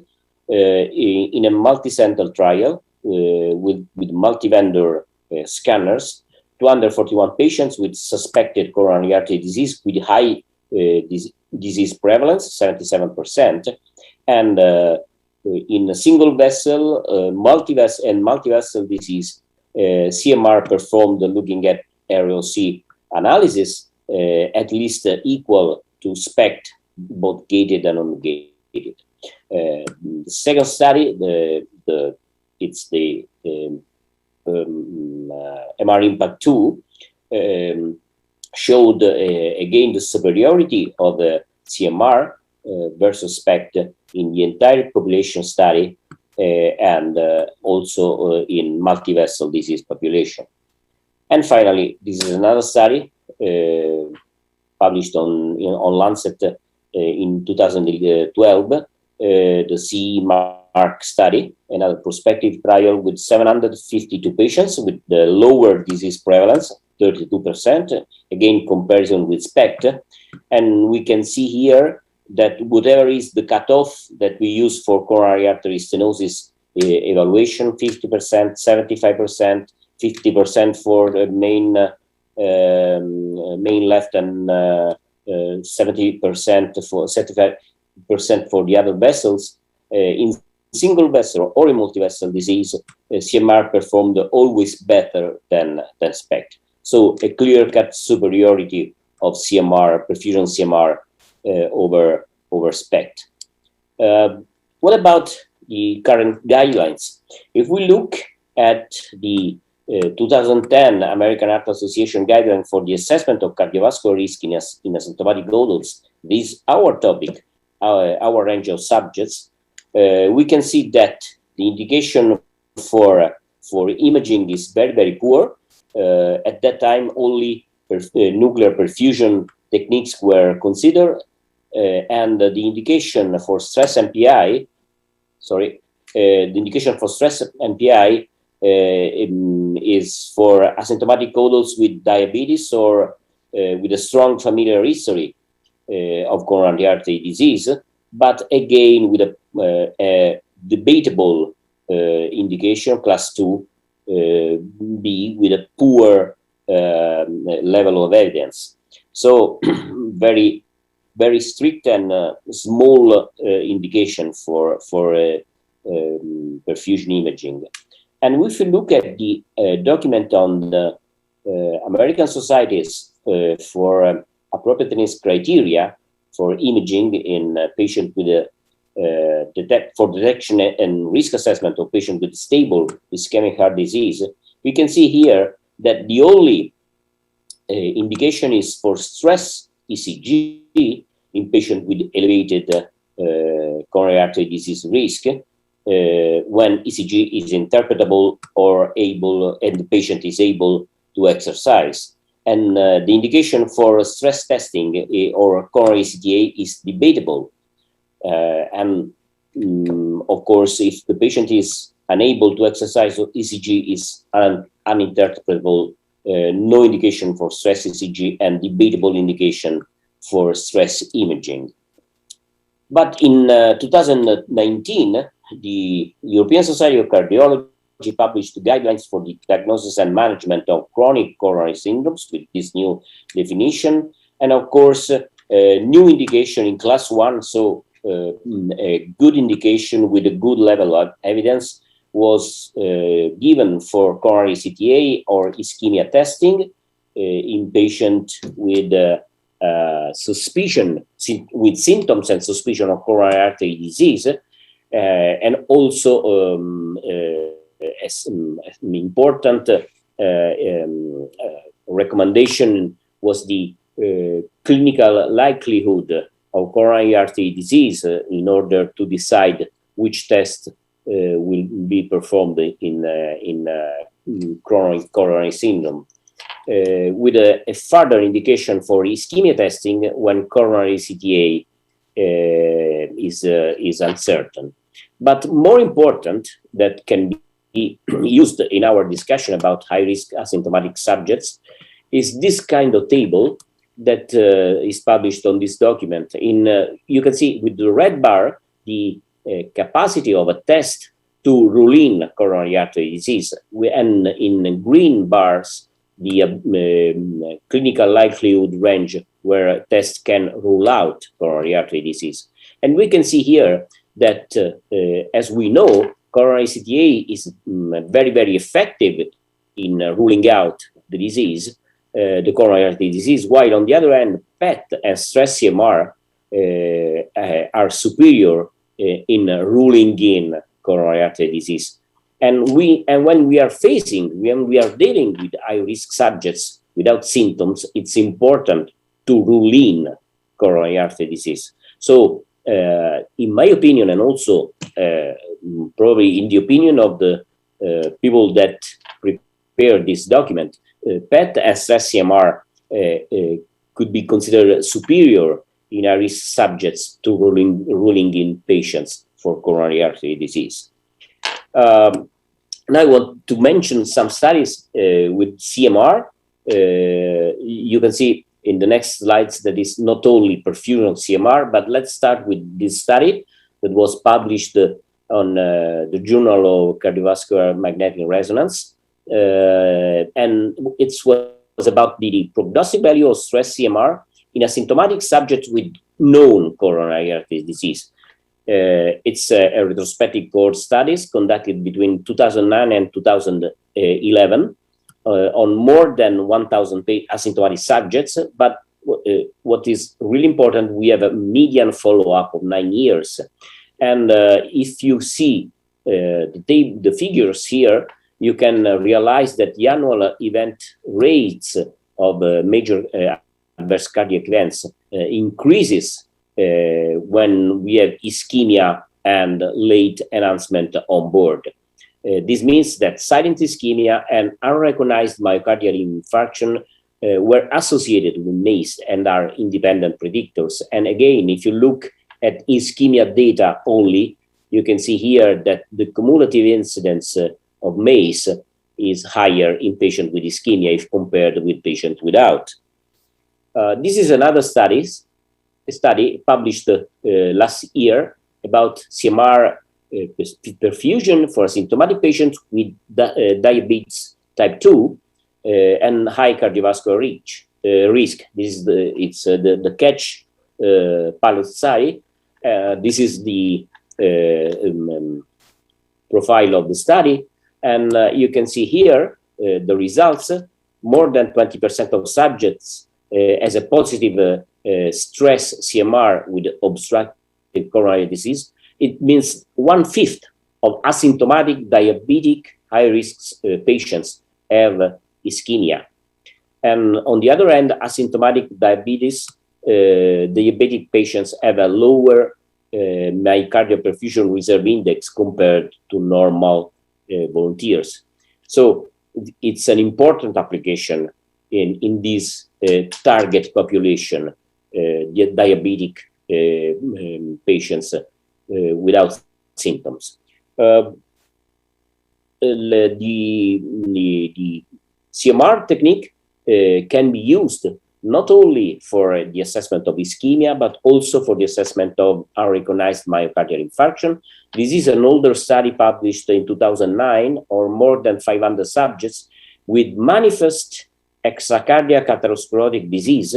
Speaker 6: in a multi-center trial with multi-vendor scanners, 241 patients with suspected coronary artery disease with high disease prevalence, 77%, and in a single vessel, multi-vessel disease, CMR performed looking at ROC analysis at least equal to SPECT, both gated and ungated. The second study, it's the MR Impact 2, showed again the superiority of the CMR versus SPECT in the entire population study and also in multi-vessel disease population. And finally, this is another study published on Lancet in 2012, the CE-MARC study, another prospective trial with 752 patients with the lower disease prevalence, 32%, again, comparison with SPECT. And we can see here that whatever is the cutoff that we use for coronary artery stenosis evaluation, 50%, 75%, 50% for the main left and 70% for 75% for the other vessels. In single vessel or in multi-vessel disease, CMR performed always better than SPECT. So a clear-cut superiority of CMR, perfusion CMR over SPECT. What about the current guidelines? If we look at the 2010 American Heart Association guideline for the assessment of cardiovascular risk in asymptomatic adults, this is our topic, our range of subjects. We can see that the indication for imaging is very, very poor. At that time, only nuclear perfusion techniques were considered, and the indication for stress MPI, the indication for stress MPI is for asymptomatic adults with diabetes or with a strong familial history of coronary artery disease, but again with a debatable indication, class 2B, with a poor level of evidence. So very, very strict and small indication for perfusion imaging. And if you look at the document on the American societies for appropriateness criteria for imaging in patient with for detection and risk assessment of patients with stable ischemic heart disease, we can see here that the only indication is for stress ECG in patients with elevated coronary artery disease risk, when ECG is interpretable or able, and the patient is able to exercise. And the indication for stress testing or coronary CTA is debatable. And of course, if the patient is unable to exercise, ECG is uninterpretable, no indication for stress ECG, and debatable indication for stress imaging. But in 2019, the European Society of Cardiology published guidelines for the diagnosis and management of chronic coronary syndromes with this new definition. And of course, new indication in class 1, so a good indication with a good level of evidence was given for coronary CTA or ischemia testing in patient with suspicion, with symptoms and suspicion of coronary artery disease, and also as an important recommendation was the clinical likelihood of coronary artery disease in order to decide which test will be performed in chronic coronary syndrome, with a further indication for ischemia testing when coronary CTA is uncertain. But more important, that can be used in our discussion about high-risk asymptomatic subjects, is this kind of table that is published on this document. You can see with the red bar the capacity of a test to rule in coronary artery disease, and in green bars the clinical likelihood range where tests can rule out coronary artery disease. And we can see here that, as we know, coronary CTA is very, very effective in ruling out the disease, the coronary artery disease, while on the other hand, PET and stress CMR are superior in ruling in coronary artery disease. And when we are dealing with high-risk subjects without symptoms, it's important to rule in coronary artery disease. So, in my opinion, and also probably in the opinion of the people that prepared this document, PET and stress CMR could be considered superior in high-risk subjects to ruling in patients for coronary artery disease. And I want to mention some studies with CMR. You can see in the next slides that is not only perfusion CMR, but let's start with this study that was published on the Journal of Cardiovascular Magnetic Resonance. And it was about the prognostic value of stress CMR in asymptomatic subjects with known coronary artery disease. It's a retrospective cohort studies conducted between 2009 and 2011 on more than 1,000 asymptomatic subjects. But what is really important, we have a median follow-up of 9 years. And if you see the figures here, you can realize that the annual event rates of major adverse cardiac events increases when we have ischemia and late enhancement on board. This means that silent ischemia and unrecognized myocardial infarction were associated with MACE and are independent predictors. And again, if you look at ischemia data only, you can see here that the cumulative incidence of MACE is higher in patients with ischemia if compared with patients without. This is another study published last year about CMR perfusion for asymptomatic patients with diabetes type 2 and high cardiovascular risk. This is the CATCH pilot study. This is the profile of the study, and you can see here the results. More than 20% of subjects as a positive stress CMR with obstructive coronary disease. It means 1/5 of asymptomatic diabetic high-risk patients have ischemia. And on the other hand, asymptomatic diabetic patients have a lower myocardial perfusion reserve index compared to normal volunteers. So it's an important application in this target population, the diabetic patients without symptoms. The CMR technique can be used not only for the assessment of ischemia, but also for the assessment of unrecognized myocardial infarction. This is an older study published in 2009 on more than 500 subjects with manifest extracardiac atherosclerotic disease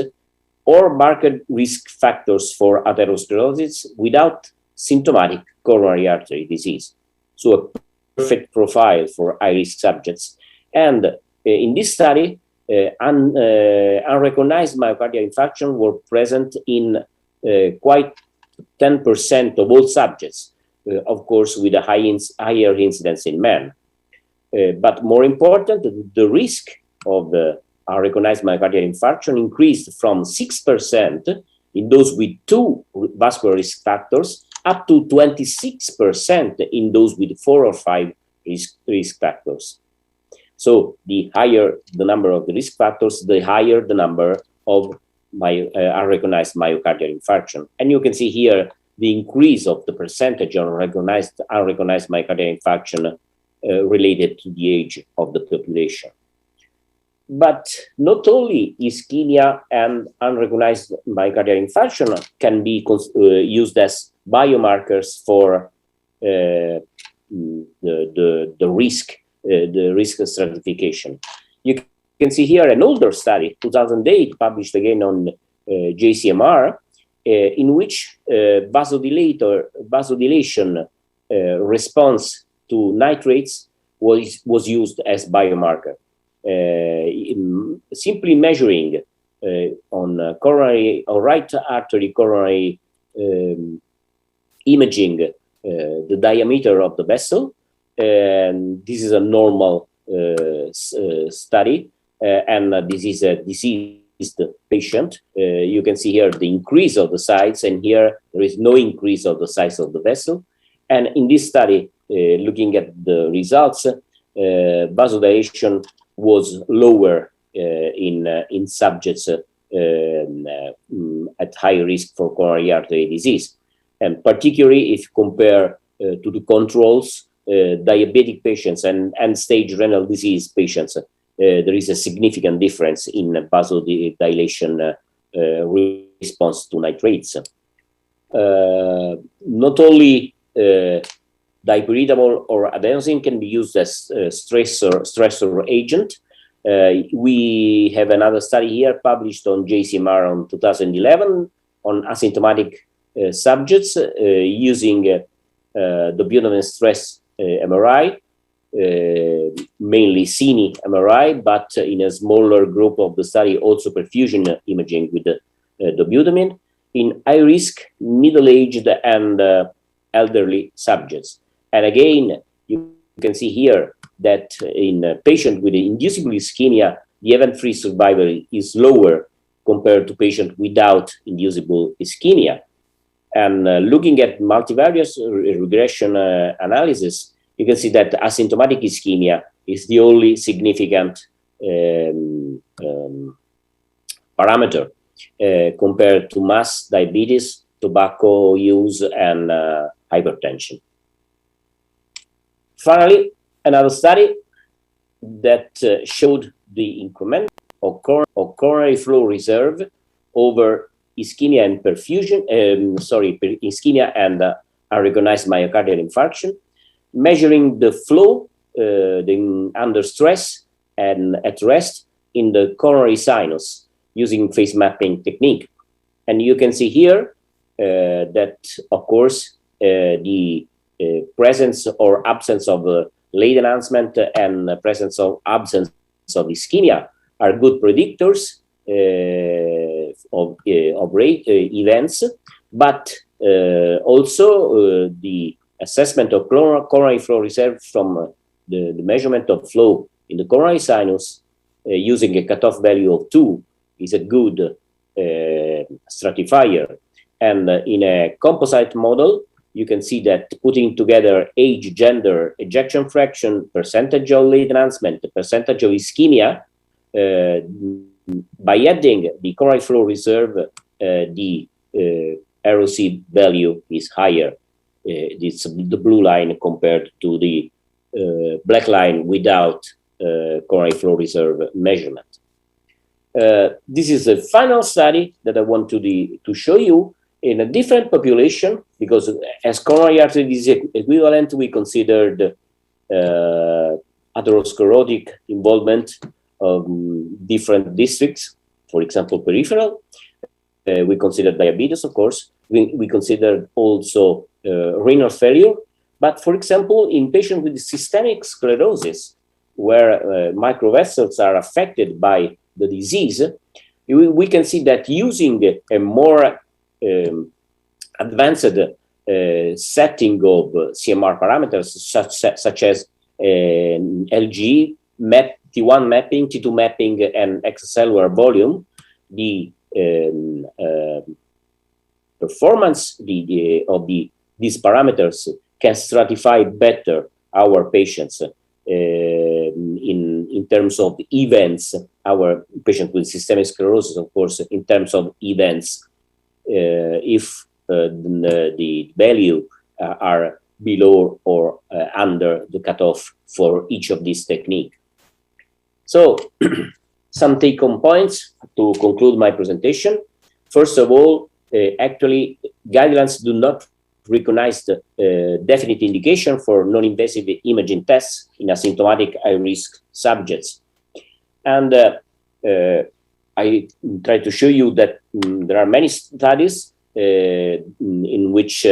Speaker 6: or marked risk factors for atherosclerosis without symptomatic coronary artery disease. So a perfect profile for high-risk subjects. And in this study, unrecognized myocardial infarction were present in quite 10% of all subjects, of course, with a higher incidence in men. But more important, the risk of the unrecognized myocardial infarction increased from 6% in those with 2 vascular risk factors up to 26% in those with 4 or 5 risk factors. So the higher the number of the risk factors, the higher the number of unrecognized myocardial infarction. And you can see here the increase of the percentage of unrecognized myocardial infarction related to the age of the population. But not only ischemia and unrecognized myocardial infarction can be used as biomarkers for the risk stratification. You can see here an older study, 2008, published again on JCMR, in which vasodilation response to nitrates was used as biomarker. Simply measuring on coronary or right artery coronary imaging the diameter of the vessel, and this is a normal study, and this is a diseased patient. You can see here the increase of the size, and here there is no increase of the size of the vessel. And in this study, looking at the results, vasodilation was lower in subjects at high risk for coronary artery disease. And particularly if you compare to the controls, diabetic patients and end-stage renal disease patients, there is a significant difference in vasodilation response to nitrates. Not only dipyridamole or adenosine can be used as stressor agent. We have another study here published on JCMR in 2011 on asymptomatic subjects using the dobutamine stress MRI, mainly CINI MRI, but in a smaller group of the study also perfusion imaging with the dobutamine in high-risk, middle-aged, and elderly subjects. And again, you can see here that in a patient with inducible ischemia, the event-free survival is lower compared to patients without inducible ischemia. And looking at multivariate regression analysis, you can see that asymptomatic ischemia is the only significant parameter compared to mass diabetes, tobacco use, and hypertension. Finally, another study that showed the increment of coronary flow reserve over ischemia and perfusion, ischemia and unrecognized myocardial infarction, measuring the flow under stress and at rest in the coronary sinus using phase mapping technique. And you can see here that, of course, the presence or absence of late enhancement and presence of absence of ischemia are good predictors of events, but also the assessment of coronary flow reserve from the measurement of flow in the coronary sinus using a cutoff value of 2 is a good stratifier. And in a composite model, you can see that putting together age, gender, ejection fraction, percentage of late enhancement, percentage of ischemia, by adding the coronary flow reserve, the ROC value is higher. It's the blue line compared to the black line without coronary flow reserve measurement. This is the final study that I want to show you in a different population, because as coronary artery disease equivalent, we considered atherosclerotic involvement of different districts, for example, peripheral. We considered diabetes, of course. We considered also renal failure. But for example, in patients with systemic sclerosis, where microvessels are affected by the disease, we can see that using a more advanced setting of CMR parameters, such as LG, T1 mapping, T2 mapping, and extracellular volume, the performance of these parameters can stratify better our patients in terms of events, our patient with systemic sclerosis, of course, in terms of events, if the value are below or under the cutoff for each of these techniques. So, some take-home points to conclude my presentation. First of all, actually, guidelines do not recognize the definite indication for non-invasive imaging tests in asymptomatic high-risk subjects. And I try to show you that there are many studies in which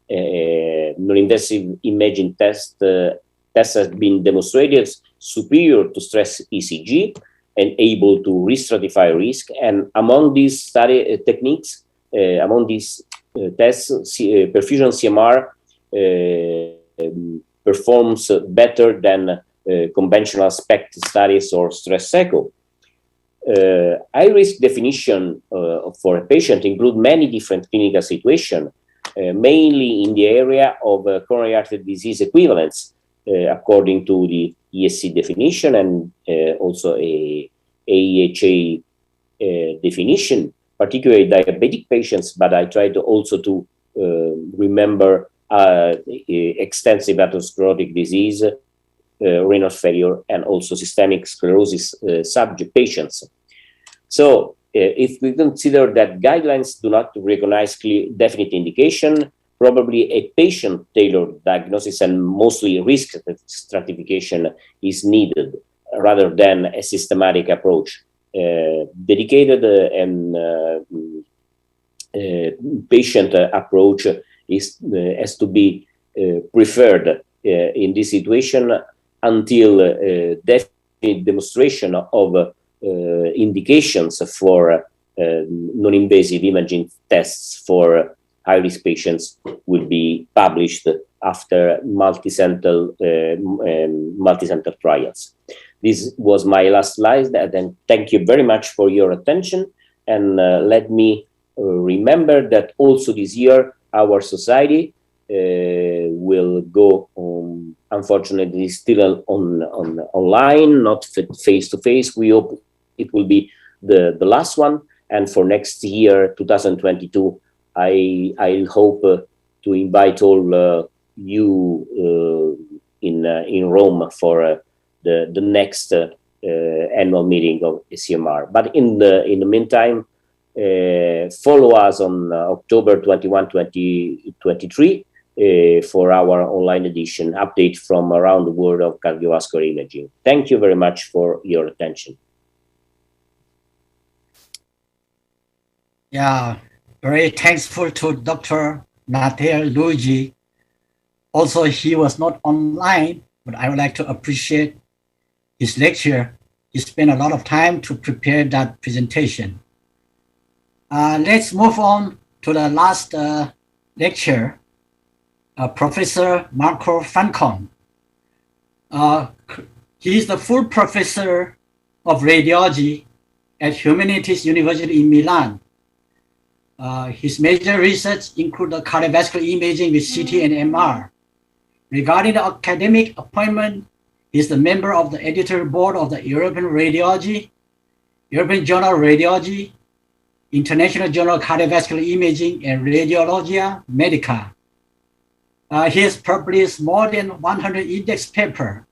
Speaker 6: non-invasive imaging tests have been demonstrated superior to stress ECG and able to re-stratify risk. And among these study techniques, among these tests, perfusion CMR performs better than conventional SPECT studies or stress echo. High risk definition for a patient include many different clinical situations, mainly in the area of coronary artery disease equivalence, according to the ESC definition and also a AHA definition, particularly diabetic patients, but I try to also to remember extensive atherosclerotic disease, renal failure, and also systemic sclerosis subject patients. So if we consider that guidelines do not recognize clear, definite indication, probably a patient-tailored diagnosis and mostly risk stratification is needed rather than a systematic approach. Dedicated and patient approach has to be preferred in this situation until definite demonstration of indications for non-invasive imaging tests for high-risk patients will be published after multi-center trials. This was my last slide, and thank you very much for your attention. And let me remember that also this year our society will go unfortunately still online, not face to face. We hope it will be the last one, and for next year 2022 I hope to invite all you in Rome for the next annual meeting of ACMR. But in the meantime, follow us on October 21, 2023 for our online edition update from around the world of cardiovascular imaging. Thank you very much for your attention.
Speaker 3: Yeah, very thankful to Dr. Matteo Luigi. Also, he was not online, but I would like to appreciate his lecture. He spent a lot of time to prepare that presentation. Let's move on to the last lecture, Professor Marco Francon. He is the full professor of radiology at Humanities University in Milan. His major research include the cardiovascular imaging with CT and MR. Regarding the academic appointment, he is the member of the editorial board of the European Radiology, European Journal of Radiology, International Journal of Cardiovascular Imaging, and Radiologia Medica. He has published more than 100 index papers.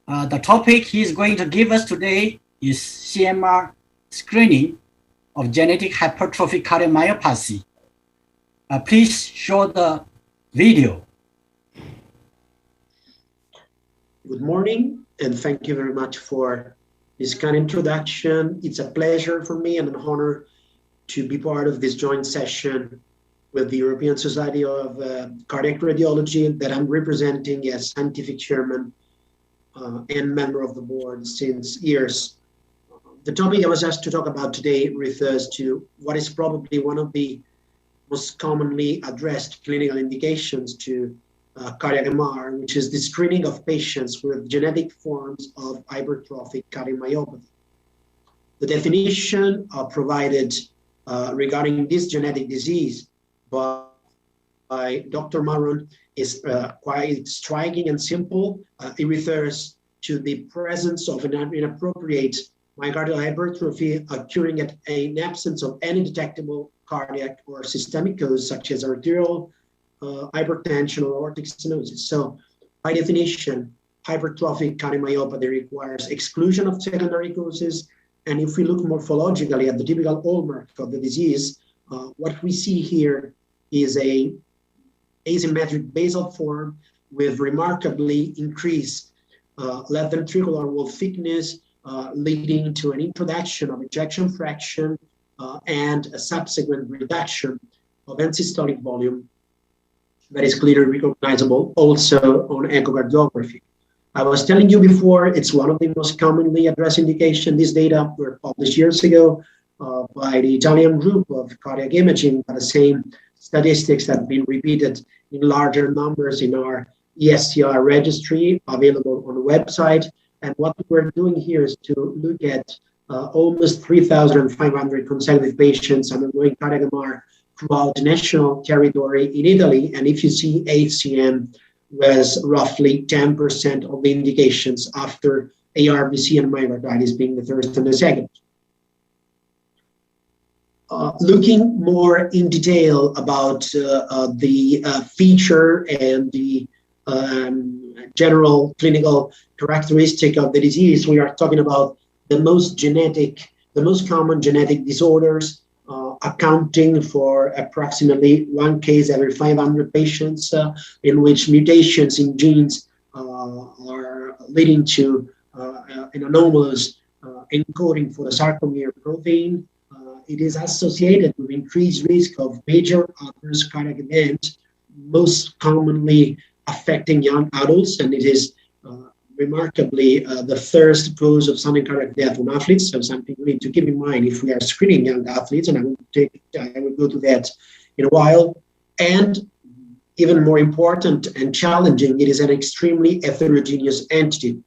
Speaker 3: The topic he is going to give us today is CMR screening of genetic hypertrophic cardiomyopathy. Please show the video.
Speaker 7: Good morning, and thank you very much for this kind introduction. It's a pleasure for me and an honor to be part of this joint session with the European Society of Cardiac Radiology that I'm representing as scientific chairman and member of the board since years. The topic I was asked to talk about today refers to what is probably one of the most commonly addressed clinical indications to cardiac MR, which is the screening of patients with genetic forms of hypertrophic cardiomyopathy. The definition provided regarding this genetic disease by Dr. Maron is quite striking and simple. It refers to the presence of an inappropriate myocardial hypertrophy occurring at an absence of any detectable cardiac or systemic cause, such as arterial hypertension or aortic stenosis. So by definition, hypertrophic cardiomyopathy requires exclusion of secondary causes. And if we look morphologically at the typical hallmark of the disease, what we see here is a asymmetric basal form with remarkably increased left ventricular wall thickness, leading to an introduction of ejection fraction and a subsequent reduction of end-systolic volume that is clearly recognizable also on echocardiography. I was telling you before, it's one of the most commonly addressed indications. These data were published years ago by the Italian group of cardiac imaging, but the same statistics have been repeated in larger numbers in our ESCR registry available on the website. And what we're doing here is to look at almost 3,500 consecutive patients undergoing cardiac MR throughout the national territory in Italy. And if you see HCM was roughly 10% of the indications after ARVC and myocarditis being the first and the second. Looking more in detail about the feature and the general clinical characteristic of the disease, we are talking about the most common genetic disorders, accounting for approximately one case every 500 patients, in which mutations in genes are leading to an anomalous encoding for the sarcomere protein. It is associated with increased risk of major adverse cardiac event, most commonly affecting young adults, and it is remarkably the first cause of sudden cardiac death on athletes. So something we need to keep in mind if we are screening young athletes, and I will go to that in a while. And even more important and challenging, it is an extremely heterogeneous entity.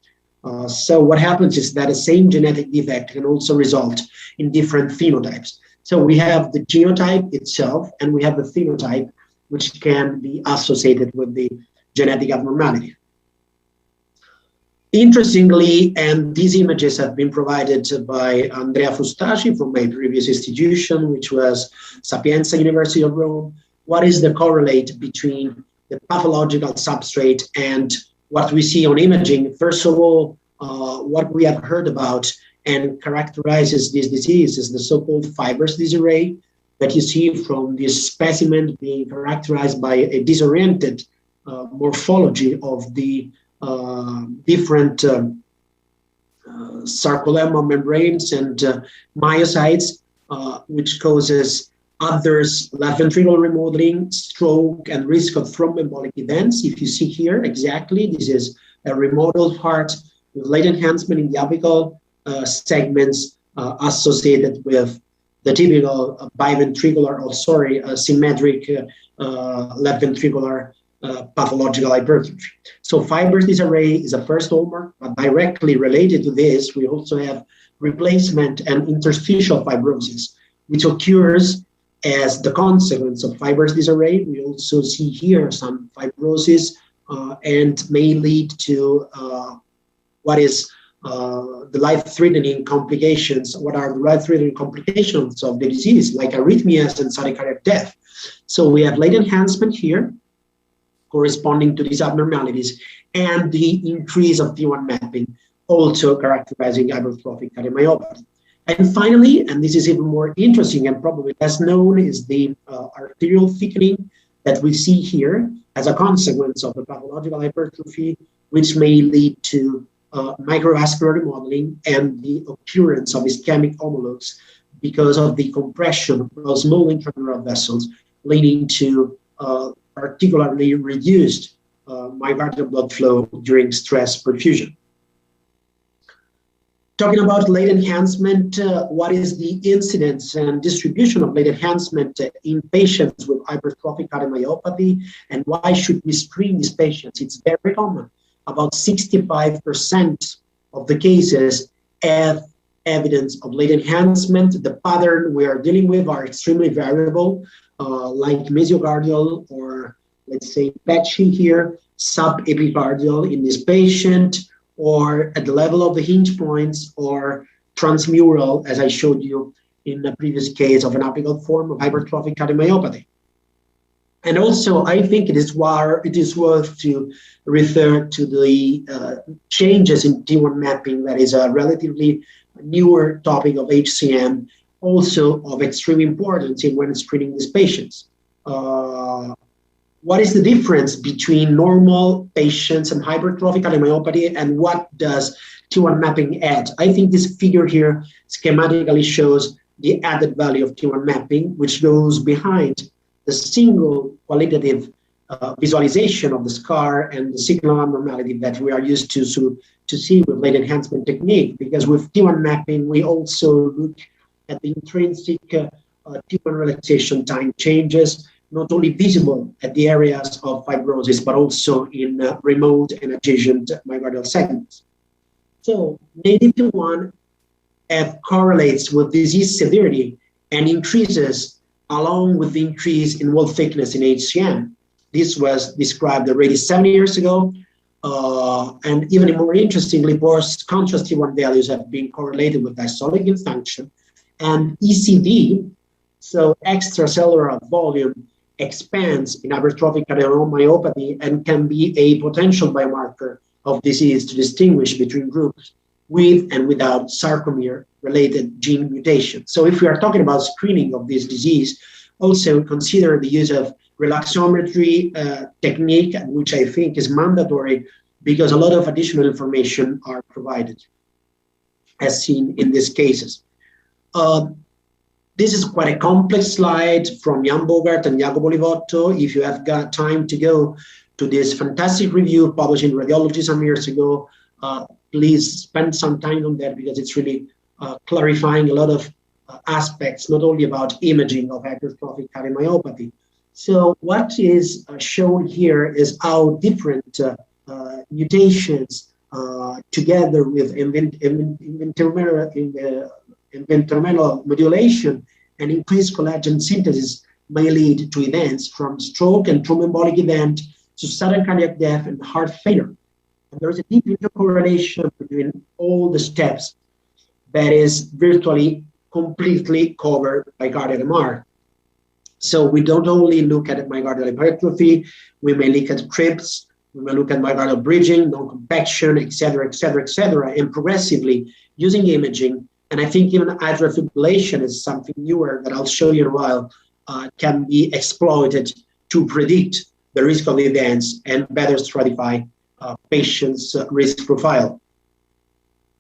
Speaker 7: So what happens is that the same genetic defect can also result in different phenotypes. So we have the genotype itself, and we have the phenotype, which can be associated with the genetic abnormality. Interestingly, and these images have been provided by Andrea Fustaci from my previous institution, which was Sapienza University of Rome. What is the correlate between the pathological substrate and what we see on imaging? First of all, what we have heard about and characterizes this disease is the so-called fibrous disarray that you see from this specimen being characterized by a disoriented morphology of the different sarcolemma membranes and myocytes, which causes adverse left ventricular remodeling, stroke, and risk of thromboembolic events. If you see here, exactly, this is a remodeled heart with late enhancement in the apical segments associated with the typical biventricular, symmetric left ventricular pathological hypertrophy. So fibrous disarray is a first hallmark, but directly related to this, we also have replacement and interstitial fibrosis, which occurs as the consequence of fibrous disarray. We also see here some fibrosis and may lead to what is the life-threatening complications. What are the life-threatening complications of the disease, like arrhythmias and sudden cardiac death? So we have late enhancement here, corresponding to these abnormalities, and the increase of T1 mapping, also characterizing hypertrophic cardiomyopathy. And finally, and this is even more interesting and probably less known, is the arterial thickening that we see here as a consequence of the pathological hypertrophy, which may lead to microvascular remodeling and the occurrence of ischemic homologs because of the compression of small intramural vessels, leading to particularly reduced myocardial blood flow during stress perfusion. Talking about late enhancement, what is the incidence and distribution of late enhancement in patients with hypertrophic cardiomyopathy, and why should we screen these patients? It's very common. About 65% of the cases have evidence of late enhancement. The pattern we are dealing with are extremely variable, like mesiocardial, or let's say patchy here, subepicardial in this patient, or at the level of the hinge points, or transmural, as I showed you in the previous case of an apical form of hypertrophic cardiomyopathy. And also, I think it is worth to refer to the changes in T1 mapping. That is a relatively newer topic of HCM, also of extreme importance in when screening these patients. what is the difference between normal patients and hypertrophic cardiomyopathy, and what does T1 mapping add? I think this figure here schematically shows the added value of T1 mapping, which goes behind the single qualitative visualization of the scar and the signal abnormality that we are used to see with late enhancement technique. Because with T1 mapping, we also look at the intrinsic T1 relaxation time changes, not only visible at the areas of fibrosis, but also in remote and adjacent myocardial segments. So native T1 correlates with disease severity and increases along with the increase in wall thickness in HCM. This was described already 7 years ago. And even more interestingly, post-contrast T1 values have been correlated with diastolic gain function and ECV, so extracellular volume, expands in hypertrophic cardiomyopathy and can be a potential biomarker of disease to distinguish between groups with and without sarcomere-related gene mutation. So if we are talking about screening of this disease, also consider the use of relaxometry technique, which I think is mandatory because a lot of additional information are provided, as seen in these cases. This is quite a complex slide from Jan Bogart and Jacopo Livotto. If you have got time to go to this fantastic review published in Radiology some years ago, please spend some time on that because it's really clarifying a lot of aspects, not only about imaging of hypertrophic cardiomyopathy. So what is shown here is how different mutations together with inventomental modulation and increased collagen synthesis may lead to events from stroke and thromboembolic event to sudden cardiac death and heart failure. And there is a deep intercorrelation between all the steps that is virtually completely covered by cardiac MR. So we don't only look at myocardial hypertrophy, we may look at trips, we may look at myocardial bridging, non-compaction, et cetera, and progressively using imaging. And I think even atrial fibrillation is something newer that I'll show you in a while, can be exploited to predict the risk of events and better stratify patients' risk profile.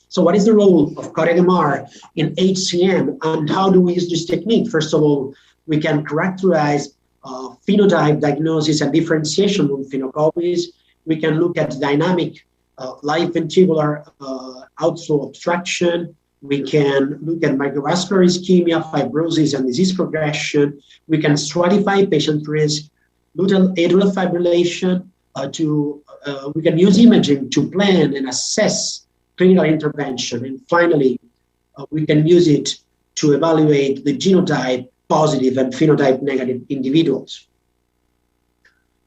Speaker 7: So what is the role of cardiac MR in HCM, and how do we use this technique? First of all, we can characterize phenotype diagnosis and differentiation with phenocopies. We can look at dynamic light ventricular outflow obstruction. We can look at microvascular ischemia, fibrosis, and disease progression. We can stratify patient risk, look at atrial fibrillation. We can use imaging to plan and assess clinical intervention. And finally, we can use it to evaluate the genotype positive and phenotype negative individuals.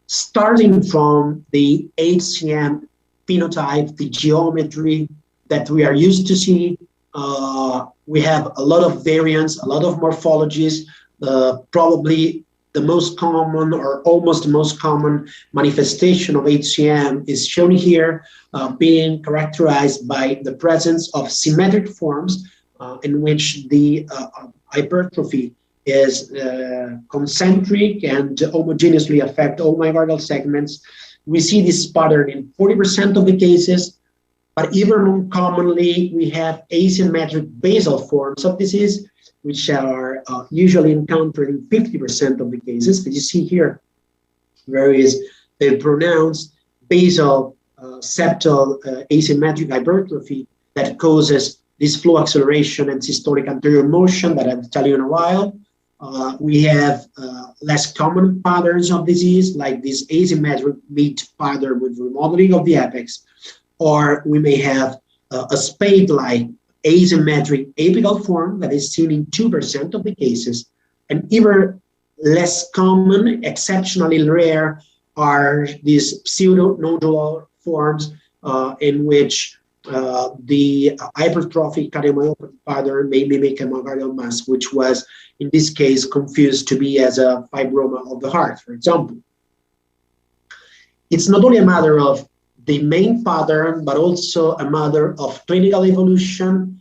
Speaker 7: Starting from the HCM phenotype, the geometry that we are used to see, we have a lot of variants, a lot of morphologies. Probably the most common or almost the most common manifestation of HCM is shown here, being characterized by the presence of symmetric forms in which the hypertrophy is concentric and homogeneously affect all myocardial segments. We see this pattern in 40% of the cases, but even more commonly, we have asymmetric basal forms of disease, which are usually encountered in 50% of the cases. As you see here, there is a pronounced basal septal asymmetric hypertrophy that causes this flow acceleration and systolic anterior motion that I'll tell you in a while. We have less common patterns of disease, like this asymmetric mid pattern with remodeling of the apex, or we may have a spade-like asymmetric apical form that is seen in 2% of the cases. And even less common, exceptionally rare, are these pseudo-nodular forms in which the hypertrophic cardiomyopathy pattern may mimic a myocardial mass, which was in this case confused to be as a fibroma of the heart, for example. It's not only a matter of the main pattern, but also a matter of clinical evolution.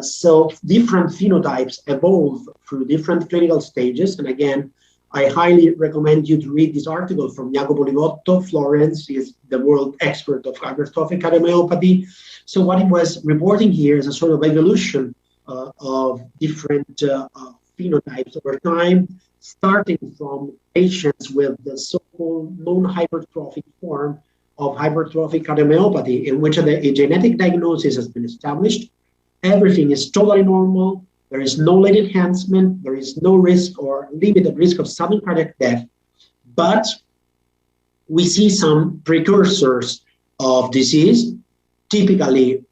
Speaker 7: So different phenotypes evolve through different clinical stages. And again, I highly recommend you to read this article from Jacopo Livotto. Florence is the world expert of hypertrophic cardiomyopathy. So what he was reporting here is a sort of evolution of different phenotypes over time, starting from patients with the so-called non-hypertrophic form of hypertrophic cardiomyopathy, in which a genetic diagnosis has been established. Everything is totally normal. There is no late enhancement. There is no risk or limited risk of sudden cardiac death. But we see some precursors of disease. Typically,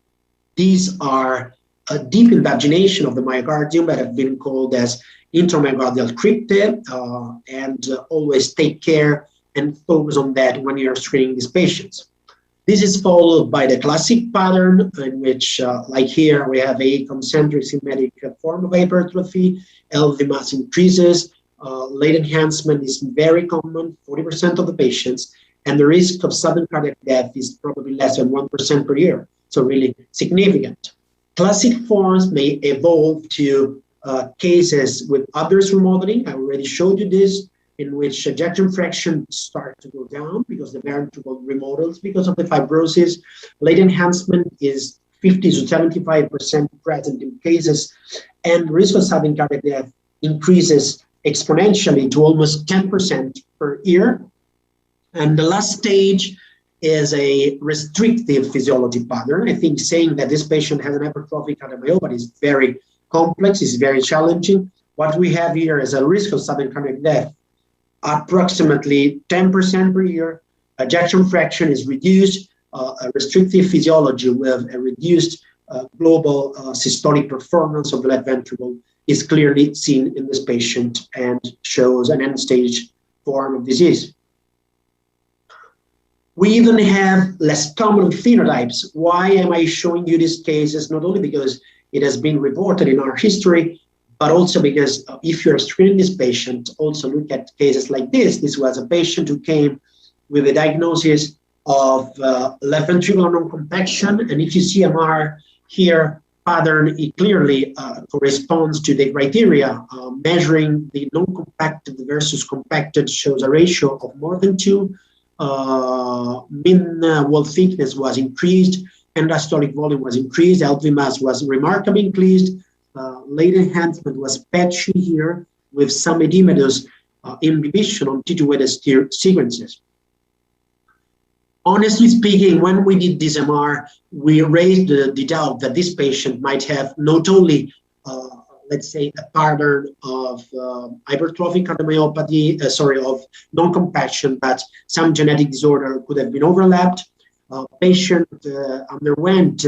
Speaker 7: these are a deep invagination of the myocardium that have been called as intramyocardial crypte, and always take care and focus on that when you're screening these patients. This is followed by the classic pattern in which, like here, we have a concentric symmetric form of hypertrophy, LV mass increases, late enhancement is very common, 40% of the patients, and the risk of sudden cardiac death is probably less than 1% per year, so really significant. Classic forms may evolve to cases with average remodeling. I already showed you this, in which ejection fraction start to go down because the ventricle remodels because of the fibrosis. Late enhancement is 50 to 75% present in cases, and risk of sudden cardiac death increases exponentially to almost 10% per year. And the last stage is a restrictive physiology pattern. I think saying that this patient has an hypertrophic cardiomyopathy is very complex, is very challenging. What we have here is a risk of sudden cardiac death approximately 10% per year. Ejection fraction is reduced, a restrictive physiology with a reduced global systolic performance of the left ventricle is clearly seen in this patient and shows an end-stage form of disease. We even have less common phenotypes. Why am I showing you these cases? Not only because it has been reported in our history, but also because if you're screening this patient, also look at cases like this. This was a patient who came with a diagnosis of left ventricular non-compaction. And if you see MR here pattern, it clearly corresponds to the criteria. Measuring the non-compacted versus compacted shows a ratio of more than 2. Mean wall thickness was increased, and diastolic volume was increased. LV mass was remarkably increased. Late enhancement was patchy here with some edematous inhibition on T2 sequences. Honestly speaking, when we did this MR, we raised the doubt that this patient might have not only, let's say, a pattern of hypertrophic cardiomyopathy, of non-compaction, but some genetic disorder could have been overlapped. Patient underwent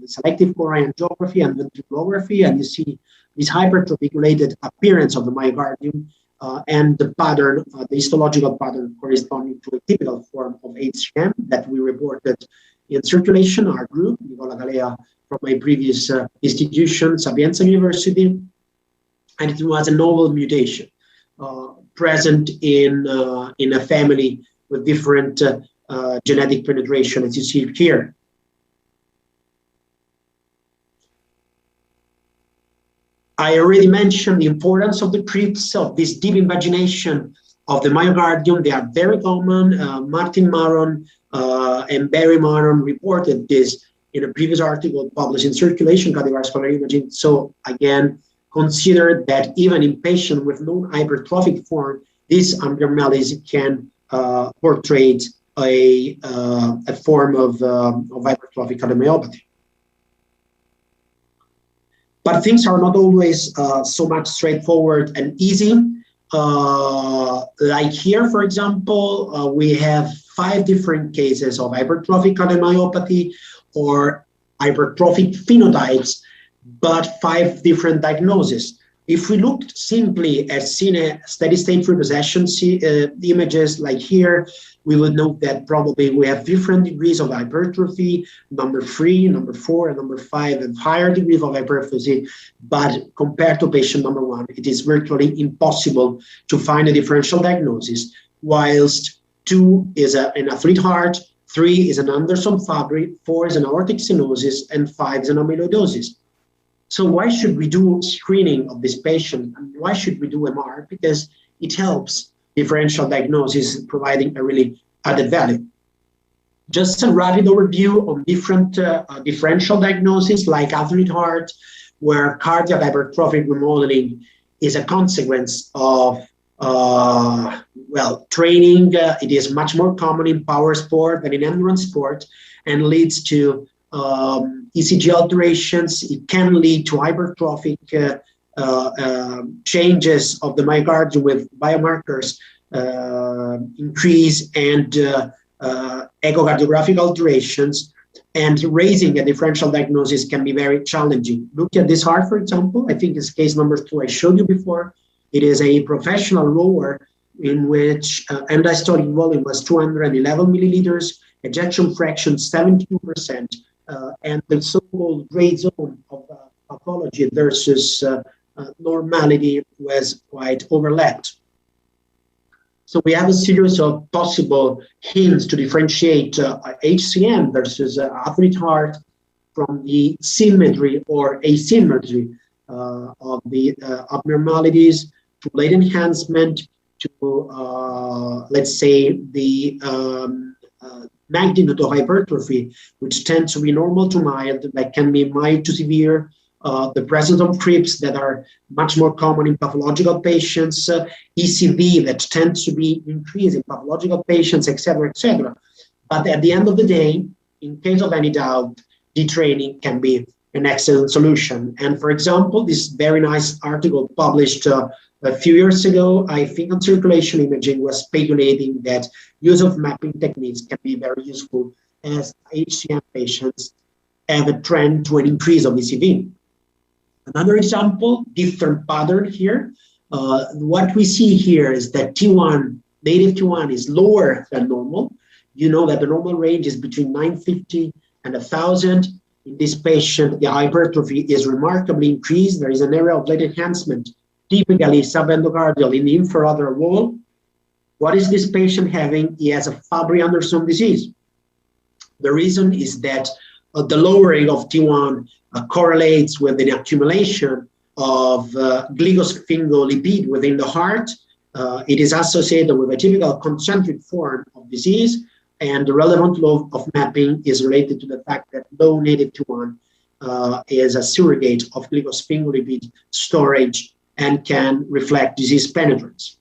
Speaker 7: selective core angiography and ventriculography, and you see this hypertrophic-related appearance of the myocardium and the pattern, the histological pattern corresponding to a typical form of HCM that we reported in circulation, our group, Nicola Galea from my previous institution, Sapienza University, and it was a novel mutation present in a family with different genetic penetration, as you see here. I already mentioned the importance of the crypts, of this deep invagination of the myocardium. They are very common. Martin Maron and Barry Maron reported this in a previous article published in Circulation Cardiovascular Imaging. So again, consider that even in patients with non-hypertrophic form, these abnormalities can portray a form of hypertrophic cardiomyopathy. But things are not always so much straightforward and easy. Like here, for example, we have 5 different cases of hypertrophic cardiomyopathy or hypertrophic phenotypes, but 5 different diagnoses. If we looked simply at steady-state repossession images like here, we would note that probably we have different degrees of hypertrophy. Number 3, number 4, and number 5 have higher degrees of hypertrophy, but compared to patient number 1, it is virtually impossible to find a differential diagnosis, whilst 2 is an athlete heart, 3 is an Anderson Fabry, 4 is an aortic stenosis, and 5 is an amyloidosis. So why should we do screening of this patient, and why should we do MR? Because it helps differential diagnosis, providing a really added value. Just a rapid overview on different differential diagnoses like athlete heart, where cardiac hypertrophic remodeling is a consequence of training. It is much more common in power sport than in endurance sport and leads to ECG alterations. It can lead to hypertrophic changes of the myocardium with biomarkers increase and echocardiographic alterations, and raising a differential diagnosis can be very challenging. Look at this heart, for example. I think it's case number 2 I showed you before. It is a professional rower in which end-diastolic volume was 211 milliliters, ejection fraction 72%, and the so-called gray zone of pathology versus normality was quite overlapped. So we have a series of possible hints to differentiate HCM versus athlete heart from the symmetry or asymmetry of the abnormalities, to late enhancement, to let's say the magnitude of hypertrophy, which tends to be normal to mild, that can be mild to severe, the presence of trips that are much more common in pathological patients, ECV that tends to be increased in pathological patients, etc., etc. But at the end of the day, in case of any doubt, detraining can be an excellent solution. And for example, this very nice article published a few years ago, I think on circulation imaging, was speculating that use of mapping techniques can be very useful as HCM patients have a trend to an increase of ECV. Another example, different pattern here. What we see here is that T1, native T1 is lower than normal. You know that the normal range is between 950 and 1,000. In this patient, the hypertrophy is remarkably increased. There is an area of late enhancement, typically subendocardial in the infrarotary wall. What is this patient having? He has a Fabry-Anderson disease. The reason is that the lowering of T1 correlates with the accumulation of glycosphingolipid within the heart. It is associated with a typical concentric form of disease, and the relevant law of mapping is related to the fact that low native T1 is a surrogate of glycosphingolipid storage and can reflect disease penetrance.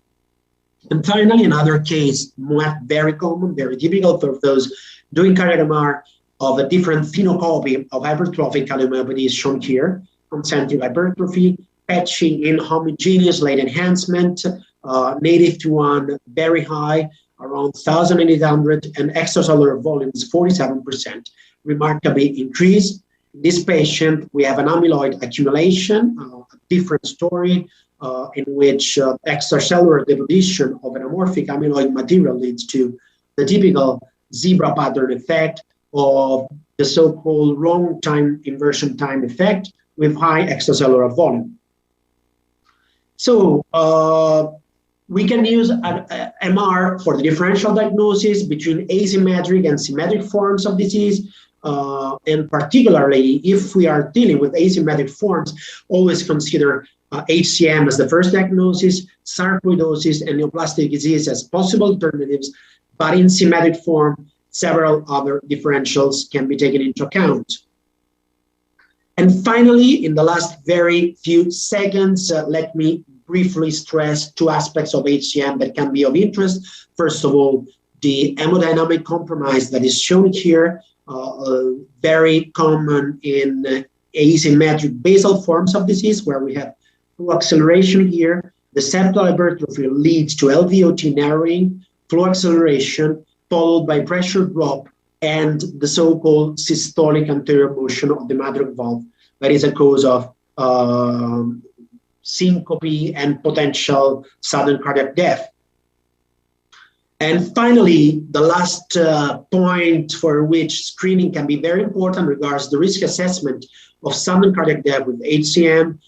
Speaker 7: And finally, another case, very common, very typical for those doing cardiac MR, of a different phenocopy of hypertrophic cardiomyopathy is shown here. Concentric hypertrophy, patchy in homogeneous late enhancement, native T1 very high, around 1,800, and extracellular volume is 47%, remarkably increased. In this patient, we have an amyloid accumulation, a different story, in which extracellular deposition of an amorphic amyloid material leads to the typical zebra pattern effect of the so-called wrong time inversion time effect with high extracellular volume. So we can use an MR for the differential diagnosis between asymmetric and symmetric forms of disease, and particularly if we are dealing with asymmetric forms, always consider HCM as the first diagnosis, sarcoidosis and neoplastic disease as possible alternatives, but in symmetric form, several other differentials can be taken into account. And finally, in the last very few seconds, let me briefly stress two aspects of HCM that can be of interest. First of all, the hemodynamic compromise that is shown here, very common in asymmetric basal forms of disease, where we have flow acceleration here. The septal hypertrophy leads to LVOT narrowing, flow acceleration, followed by pressure drop and the so-called systolic anterior motion of the Madrox valve. That is a cause of syncope and potential sudden cardiac death. And finally, the last point for which screening can be very important regards the risk assessment of sudden cardiac death with HCM.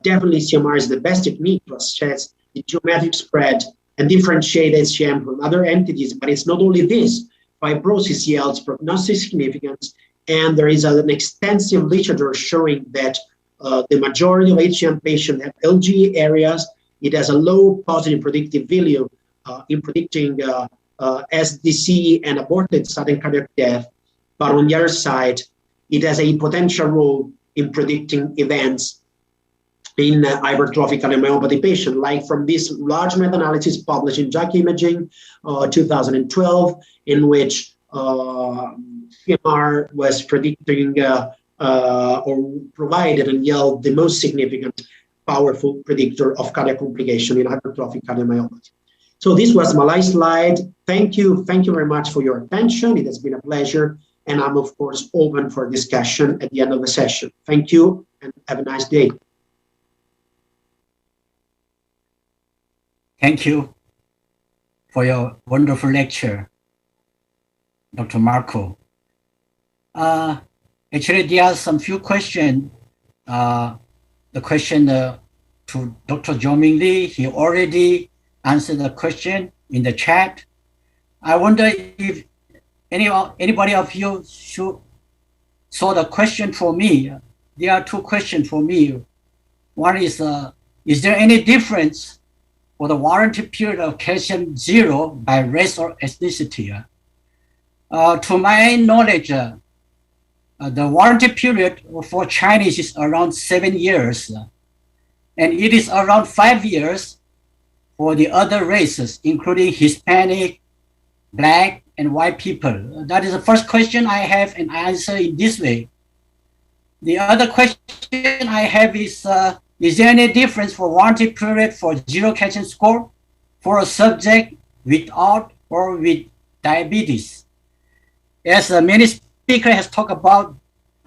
Speaker 7: Definitely CMR is the best technique to assess the geometric spread and differentiate HCM from other entities, but it's not only this. Fibrosis yields prognostic significance, and there is an extensive literature showing that the majority of HCM patients have LG areas it has a low positive predictive value in predicting SDC and aborted sudden cardiac death. But on the other side, it has a potential role in predicting events in hypertrophic cardiomyopathy patients, like from this large meta-analysis published in JACC Imaging 2012, in which CMR was predicting or provided and yelled the most significant, powerful predictor of cardiac complication in hypertrophic cardiomyopathy. So this was my last slide. Thank you very much for your attention. It has been a pleasure, and I'm of course open for discussion at the end of the session. Thank you, and have a nice day.
Speaker 3: Thank you for your wonderful lecture, Dr. Marco. Actually, there are some few questions. The question to Dr. Jioming Lee, he already answered the question in the chat. I wonder if anybody of you saw the question for me. There are two questions for me. One is there any difference for the warranty period of calcium zero by race or ethnicity? To my knowledge, the warranty period for Chinese is around 7 years, and it is around 5 years for the other races, including Hispanic, Black, and white people. That is the first question I have, and I answer in this way. The other question I have is there any difference for warranty period for zero calcium score for a subject without or with diabetes? As many speakers has talked about,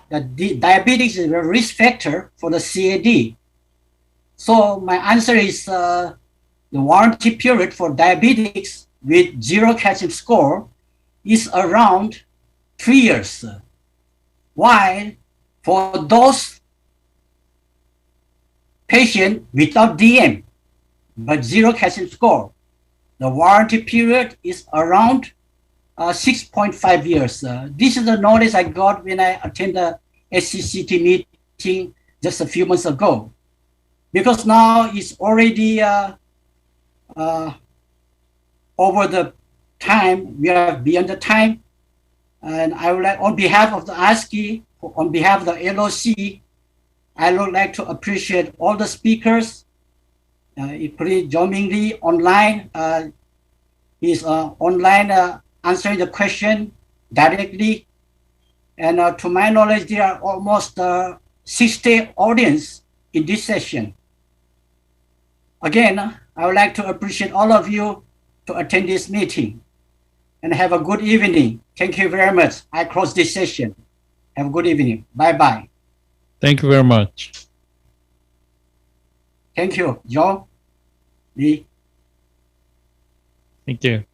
Speaker 3: that diabetes is a risk factor for the CAD. So my answer is the warranty period for diabetics with zero calcium score is around 3 years. While for those patients without DM but zero calcium score, the warranty period is around 6.5 years. This is the knowledge I got when I attended the SCCT meeting just a few months ago. Because now it's already over the time, we are beyond the time. And I would like, on behalf of the Asci, on behalf of the LOC, I would like to appreciate all the speakers, including Jioming Lee online. He's online answering the question directly. And to my knowledge, there are almost 60 audience in this session. Again, I would like to appreciate all of you to attend this meeting, and have a good evening. Thank you very much. I close this session. Have a good evening. Bye-bye.
Speaker 5: Thank you very much.
Speaker 3: Thank you, Joe, Lee.
Speaker 5: Thank you.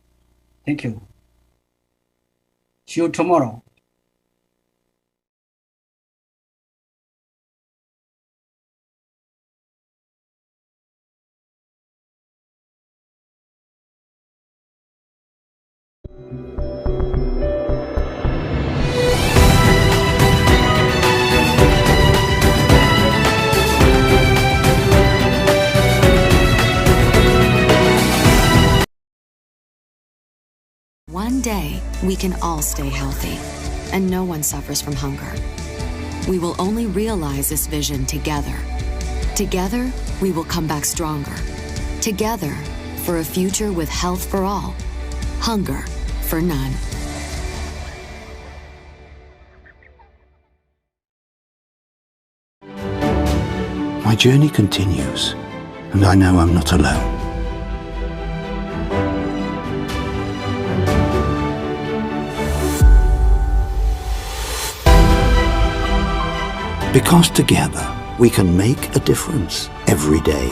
Speaker 3: Thank you. See you tomorrow.
Speaker 1: One day, we can all stay healthy, and no one suffers from hunger. We will only realize this vision together. Together, we will come back stronger. Together, for a future with health for all, hunger for none.
Speaker 2: My journey continues, and I know I'm not alone. Because together, we can make a difference every day.